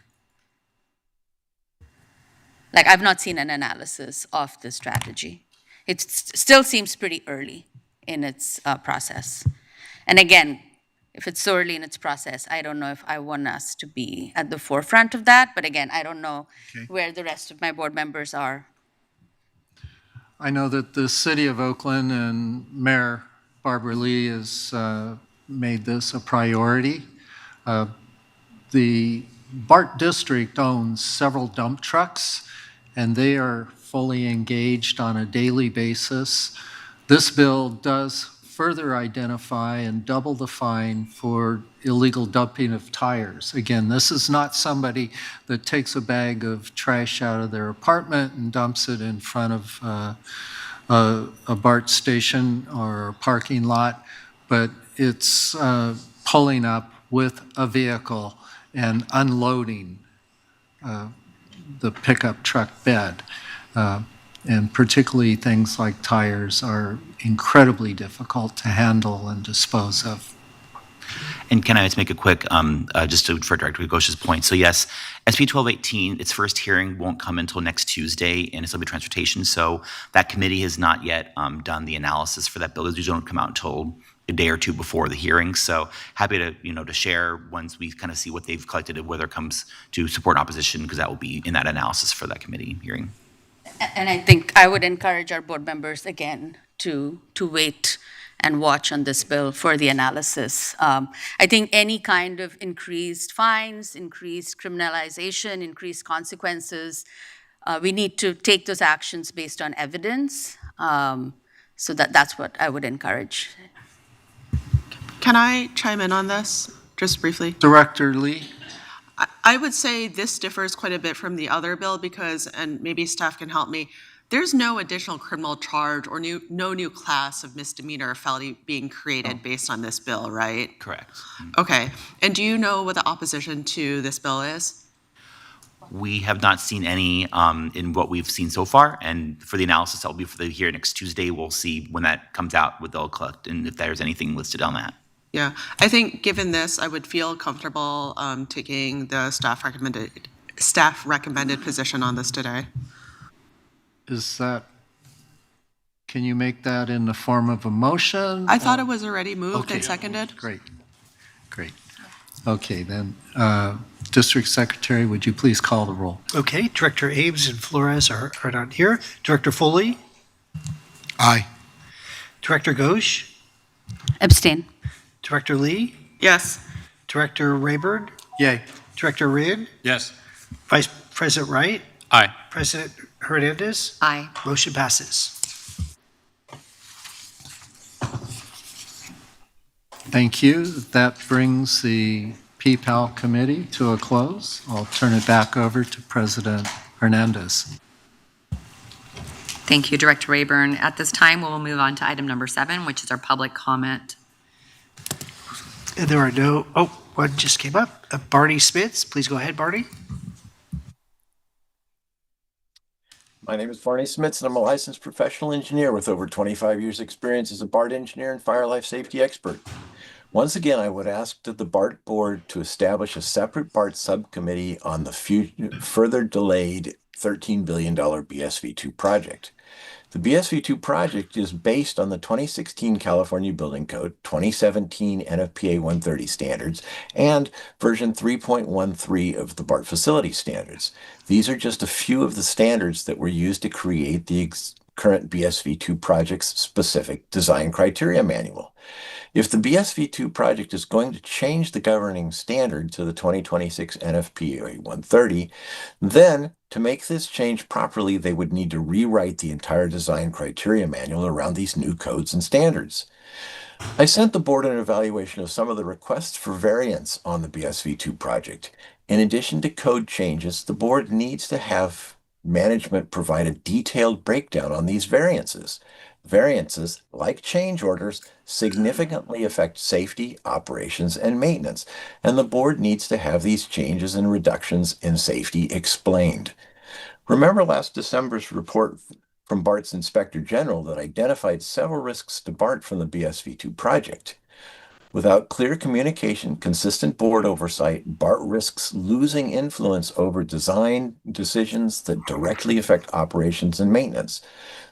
Like, I've not seen an analysis of the strategy. It still seems pretty early in its process. And again, if it's so early in its process, I don't know if I want us to be at the forefront of that. But again, I don't know where the rest of my board members are. I know that the City of Oakland and Mayor Barbara Lee has made this a priority. The BART district owns several dump trucks, and they are fully engaged on a daily basis. This bill does further identify and double the fine for illegal dumping of tires. Again, this is not somebody that takes a bag of trash out of their apartment and dumps it in front of a BART station or a parking lot, but it's pulling up with a vehicle and unloading the pickup truck bed. And particularly things like tires are incredibly difficult to handle and dispose of. And can I just make a quick, for Director Ghosh's point? So yes, SB 1218, its first hearing won't come until next Tuesday in Assembly Transportation. So that committee has not yet done the analysis for that bill. Those don't come out until a day or two before the hearing. So happy to, to share once we kind of see what they've collected and whether it comes to support and opposition, because that will be in that analysis for that committee hearing. And I think I would encourage our board members again to wait and watch on this bill for the analysis. I think any kind of increased fines, increased criminalization, increased consequences, we need to take those actions based on evidence. So that's what I would encourage. Can I chime in on this, just briefly? Director Lee? I would say this differs quite a bit from the other bill because, and maybe staff can help me, there's no additional criminal charge or no new class of misdemeanor or felony being created based on this bill, right? Correct. Okay. And do you know what the opposition to this bill is? We have not seen any in what we've seen so far, and for the analysis that will be for the here next Tuesday, we'll see when that comes out what they'll collect and if there's anything listed on that. Yeah, I think given this, I would feel comfortable taking the staff recommended position on this today. Can you make that in the form of a motion? I thought it was already moved and seconded. Great. Okay, then, District Secretary, would you please call the roll? Okay, Director Ames and Flores are not here. Director Foley? Aye. Director Ghosh? Abstain. Director Lee? Yes. Director Rayburn? Yay. Director Ryan? Yes. Vice President Wright? Aye. President Hernandez? Aye. Motion passes. Thank you. That brings the PPAL committee to a close. I'll turn it back over to President Hernandez. Thank you, Director Rayburn. At this time, we will move on to item number 7, which is our public comment. And there are no, one just came up. Barney Smits, please go ahead, Barney. My name is Barney Smits, and I'm a licensed professional engineer with over 25 years' experience as a BART engineer and fire life safety expert. Once again, I would ask the BART board to establish a separate BART subcommittee on the further delayed $13 billion BSV2 project. The BSV2 project is based on the 2016 California Building Code, 2017 NFPA 130 standards, and version 3.13 of the BART facility standards. These are just a few of the standards that were used to create the current BSV2 project's specific design criteria manual. If the BSV2 project is going to change the governing standard to the 2026 NFPA 130, then to make this change properly, they would need to rewrite the entire design criteria manual around these new codes and standards. I sent the board an evaluation of some of the requests for variance on the BSV2 project. In addition to code changes, the board needs to have management provide a detailed breakdown on these variances. Variances, like change orders, significantly affect safety, operations, and maintenance, and the board needs to have these changes and reductions in safety explained. Remember last December's report from BART's Inspector General that identified several risks to BART from the BSV2 project. Without clear communication, consistent board oversight, BART risks losing influence over design decisions that directly affect operations and maintenance.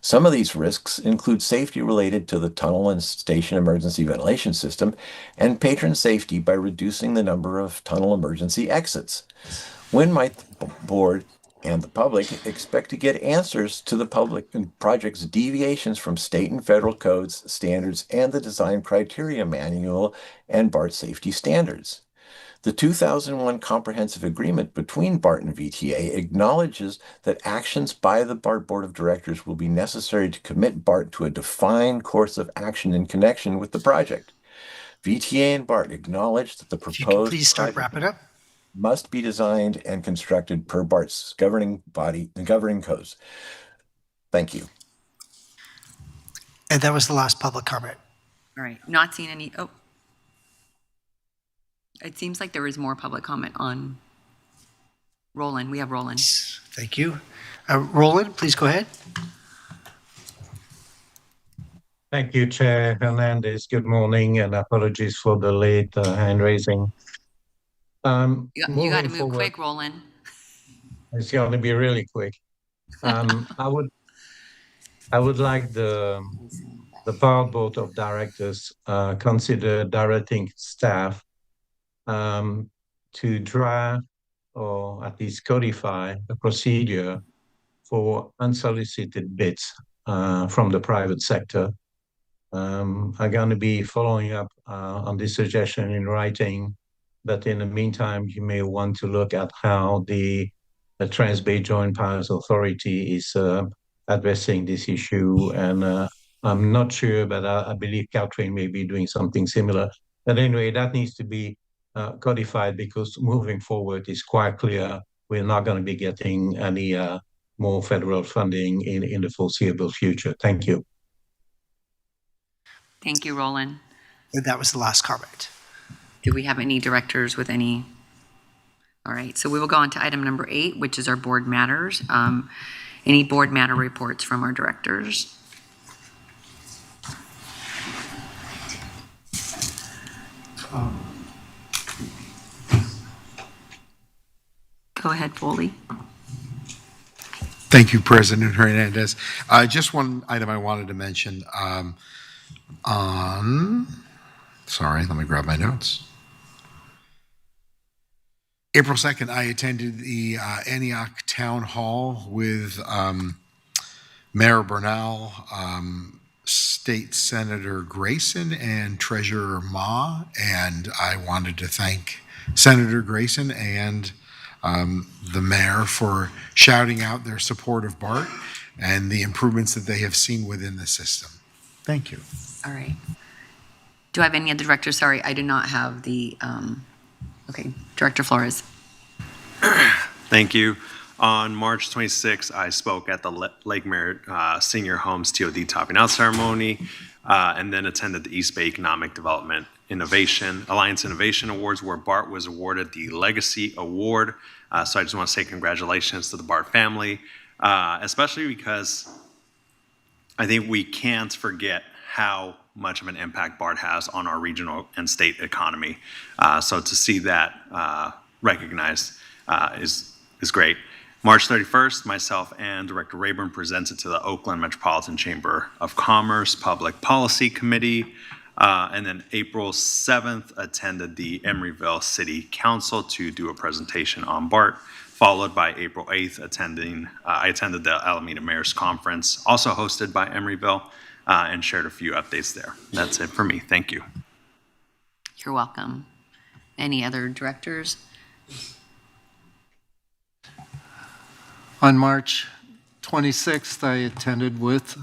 Some of these risks include safety related to the tunnel and station emergency ventilation system and patron safety by reducing the number of tunnel emergency exits. When might the board and the public expect to get answers to the public and project's deviations from state and federal codes, standards, and the design criteria manual and BART safety standards? The 2001 Comprehensive Agreement between BART and VTA acknowledges that actions by the BART Board of Directors will be necessary to commit BART to a defined course of action in connection with the project. VTA and BART acknowledge that the proposed Please start wrapping up. must be designed and constructed per BART's governing codes. Thank you. And that was the last public comment. All right, not seeing any, it seems like there was more public comment on Roland. We have Roland. Thank you. Roland, please go ahead. Thank you, Chair Hernandez. Good morning, and apologies for the late hand raising. You got to move quick, Roland. It's going to be really quick. I would like the BART Board of Directors consider directing staff to draft or at least codify a procedure for unsolicited bids from the private sector I'm going to be following up on this suggestion in writing, but in the meantime, you may want to look at how the Trans-Bay Joint Powers Authority is addressing this issue. And I'm not sure, but I believe Caltrain may be doing something similar. But anyway, that needs to be codified, because moving forward is quite clear we're not going to be getting any more federal funding in the foreseeable future. Thank you. Thank you, Roland. That was the last comment. Do we have any directors with any? All right, so we will go on to item number 8, which is our board matters. Any board matter reports from our directors? Go ahead, Foley. Thank you, President Hernandez. Just one item I wanted to mention. Sorry, let me grab my notes. April 2nd, I attended the Antioch Town Hall with Mayor Bernal, State Senator Grayson, and Treasurer Ma, and I wanted to thank Senator Grayson and the mayor for shouting out their support of BART and the improvements that they have seen within the system. Thank you. All right. Do I have any other directors? Sorry, I do not have the, okay, Director Flores. Thank you. On March 26th, I spoke at the Lake Merritt Senior Homes TOD topping out ceremony, and then attended the East Bay Economic Development Alliance Innovation Awards, where BART was awarded the Legacy Award. So I just want to say congratulations to the BART family, especially because I think we can't forget how much of an impact BART has on our regional and state economy. So to see that recognized is great. March 31st, myself and Director Rayburn presented to the Oakland Metropolitan Chamber of Commerce Public Policy Committee. And then April 7th, attended the Emeryville City Council to do a presentation on BART, followed by April 8th, I attended the Alameda Mayor's Conference, also hosted by Emeryville, and shared a few updates there. That's it for me. Thank you. You're welcome. Any other directors? On March 26th, I attended with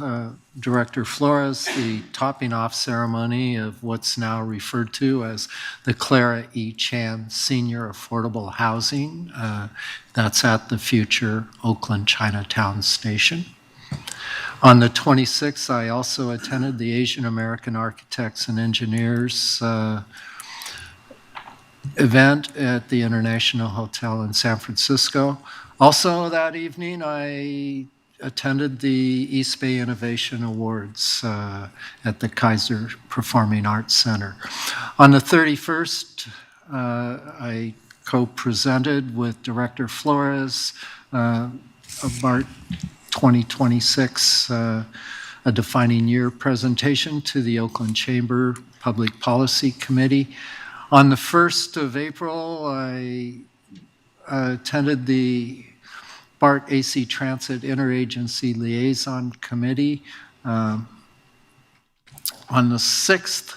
Director Flores the topping off ceremony of what's now referred to as the Clara E. Chan Senior Affordable Housing. That's at the future Oakland Chinatown Station. On the 26th, I also attended the Asian American Architects and Engineers event at the International Hotel in San Francisco. Also that evening, I attended the East Bay Innovation Awards at the Kaiser Performing Arts Center. On the 31st, I co-presented with Director Flores a BART 2026 a defining year presentation to the Oakland Chamber Public Policy Committee. On the 1st of April, I attended the BART AC Transit Interagency Liaison Committee. On the 6th,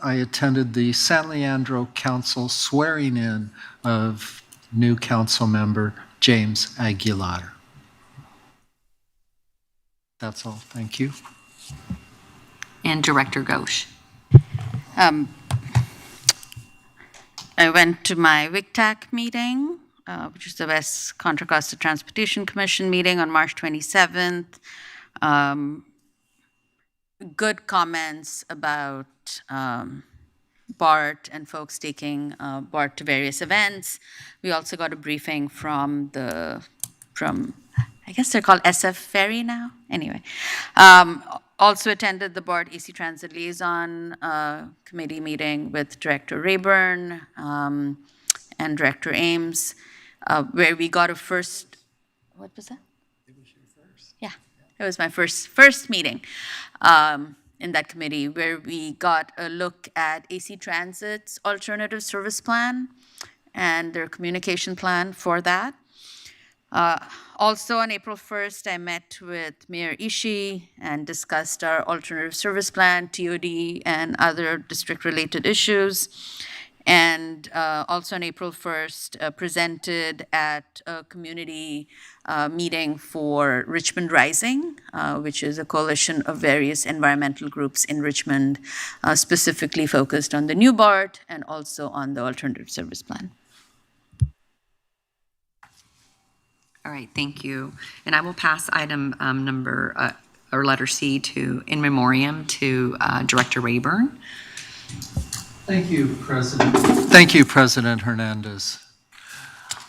I attended the San Leandro Council swearing in of new council member James Aguilar. That's all. Thank you. And Director Ghosh. I went to my WCTAC meeting, which is the West Contra Costa Transportation Commission meeting on March 27th. Good comments about BART and folks taking BART to various events. We also got a briefing from I guess they're called SF Ferry now. Anyway, also attended the BART AC Transit Liaison Committee meeting with Director Rayburn and Director Ames, where we got a first, what was that? It was your first. Yeah, it was my first meeting in that committee, where we got a look at AC Transit's alternative service plan and their communication plan for that. Also on April 1st, I met with Mayor Ishii and discussed our alternative service plan, TOD, and other district-related issues. And also on April 1st, presented at a community meeting for Richmond Rising, which is a coalition of various environmental groups in Richmond, specifically focused on the new BART and also on the alternative service plan. All right, thank you. And I will pass item or letter C to, in memoriam, to Director Rayburn. Thank you, President. Thank you, President Hernandez.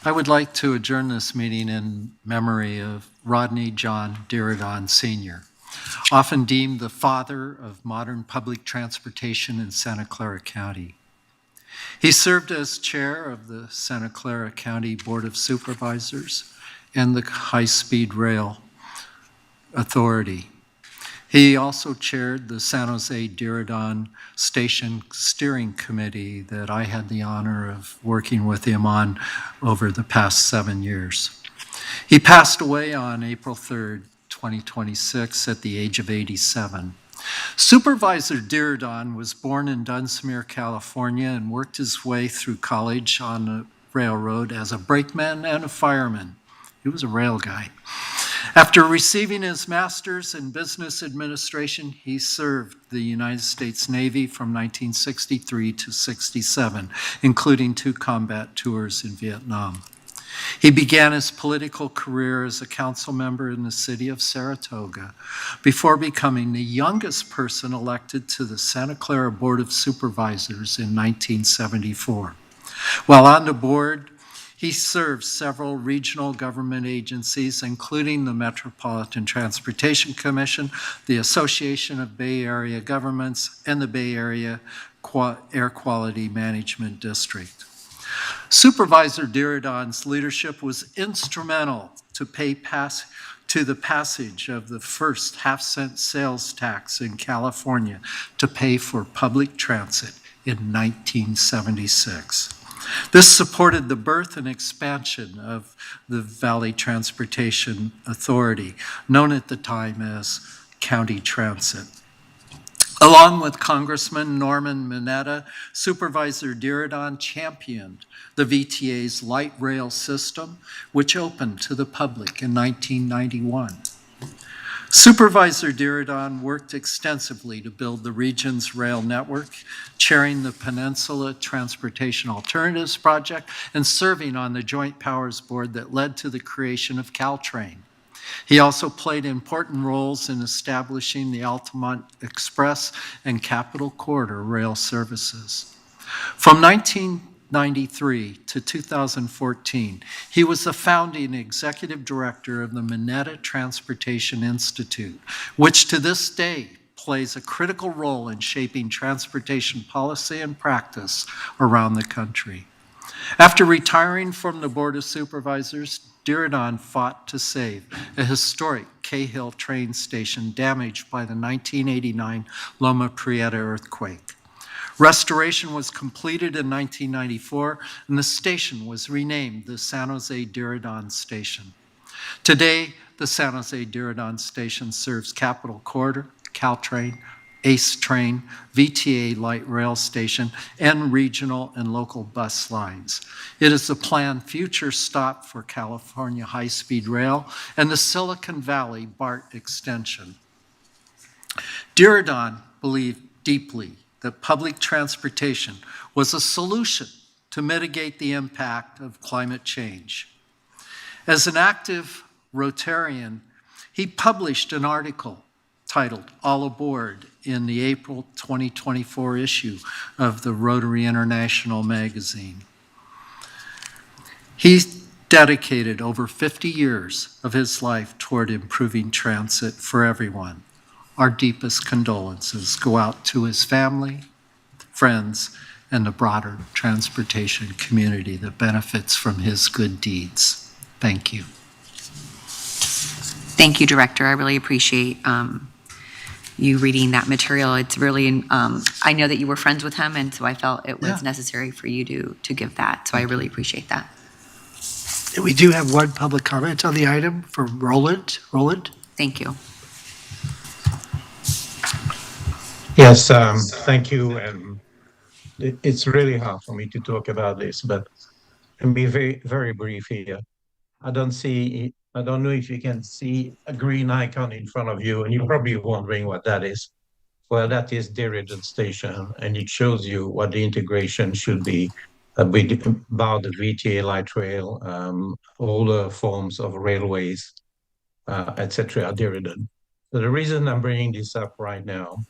I would like to adjourn this meeting in memory of Rodney John Diridon Sr., often deemed the father of modern public transportation in Santa Clara County. He served as chair of the Santa Clara County Board of Supervisors and the High-Speed Rail Authority. He also chaired the San Jose Diridon Station Steering Committee that I had the honor of working with him on over the past 7 years. He passed away on April 3rd, 2026 at the age of 87. Supervisor Diridon was born in Dunsmuir, California, and worked his way through college on the railroad as a brakeman and a fireman. He was a rail guy. After receiving his master's in business administration, he served the United States Navy from 1963 to 67, including 2 combat tours in Vietnam. He began his political career as a council member in the city of Saratoga before becoming the youngest person elected to the Santa Clara Board of Supervisors in 1974. While on the board, he served several regional government agencies, including the Metropolitan Transportation Commission, the Association of Bay Area Governments, and the Bay Area Air Quality Management District. Supervisor Diridon's leadership was instrumental to the passage of the first half-cent sales tax in California to pay for public transit in 1976. This supported the birth and expansion of the Valley Transportation Authority, known at the time as County Transit. Along with Congressman Norman Mineta, Supervisor Diridon championed the VTA's light rail system, which opened to the public in 1991. Supervisor Diridon worked extensively to build the region's rail network, chairing the Peninsula Transportation Alternatives Project and serving on the Joint Powers Board that led to the creation of Caltrain. He also played important roles in establishing the Altamont Express and Capital Corridor rail services. From 1993 to 2014, he was the founding executive director of the Mineta Transportation Institute, which to this day plays a critical role in shaping transportation policy and practice around the country. After retiring from the Board of Supervisors, Diridon fought to save a historic Cahill train station damaged by the 1989 Loma Prieta earthquake. Restoration was completed in 1994, and the station was renamed the San Jose Diridon Station. Today, the San Jose Diridon Station serves Capital Corridor, Caltrain, ACE Train, VTA Light Rail Station, and regional and local bus lines. It is a planned future stop for California High-Speed Rail and the Silicon Valley BART extension. Diridon believed deeply that public transportation was a solution to mitigate the impact of climate change. As an active Rotarian, he published an article titled All Aboard in the April 2024 issue of the Rotary International magazine. He dedicated over 50 years of his life toward improving transit for everyone. Our deepest condolences go out to his family, friends, and the broader transportation community that benefits from his good deeds. Thank you. Thank you, Director. I really appreciate you reading that material. It's really, I know that you were friends with him, and so I felt it was necessary for you to give that. So I really appreciate that. We do have one public comment on the item from Roland. Roland? Thank you. Yes, thank you. And it's really hard for me to talk about this, but and be very, very brief here. I don't know if you can see a green icon in front of you, and you're probably wondering what that is. Well, that is Dirigen Station, and it shows you what the integration should be about the VTA light rail, all the forms of railways, etc. Dirigen. So the reason I'm bringing this up right now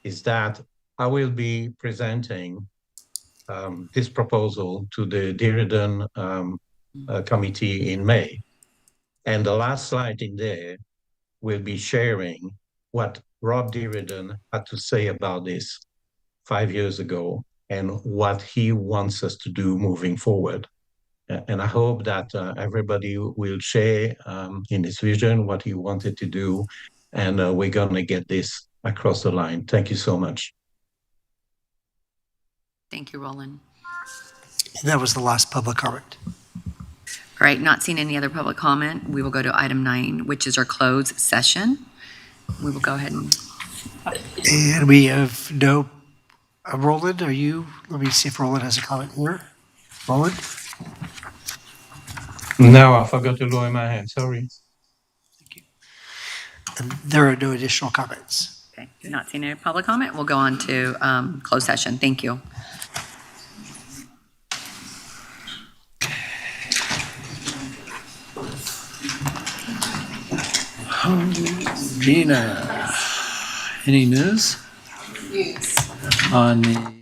is that I will be presenting this proposal to the Dirigen committee in May. And the last slide in there will be sharing what Rob Dirigen had to say about this 5 years ago and what he wants us to do moving forward. And I hope that everybody will share in his vision what he wanted to do, and we're going to get this across the line. Thank you so much. Thank you, Roland. That was the last public comment. All right, not seeing any other public comment, we will go to item 9, which is our closed session. We will go ahead and... And we have no, Roland, are you, let me see if Roland has a comment here. Roland? No, I forgot to lower my hand, sorry. And there are no additional comments. Okay, not seeing any public comment, we'll go on to closed session. Thank you. Gina, any news? On the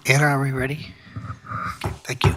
Anna, are we ready? Okay, thank you.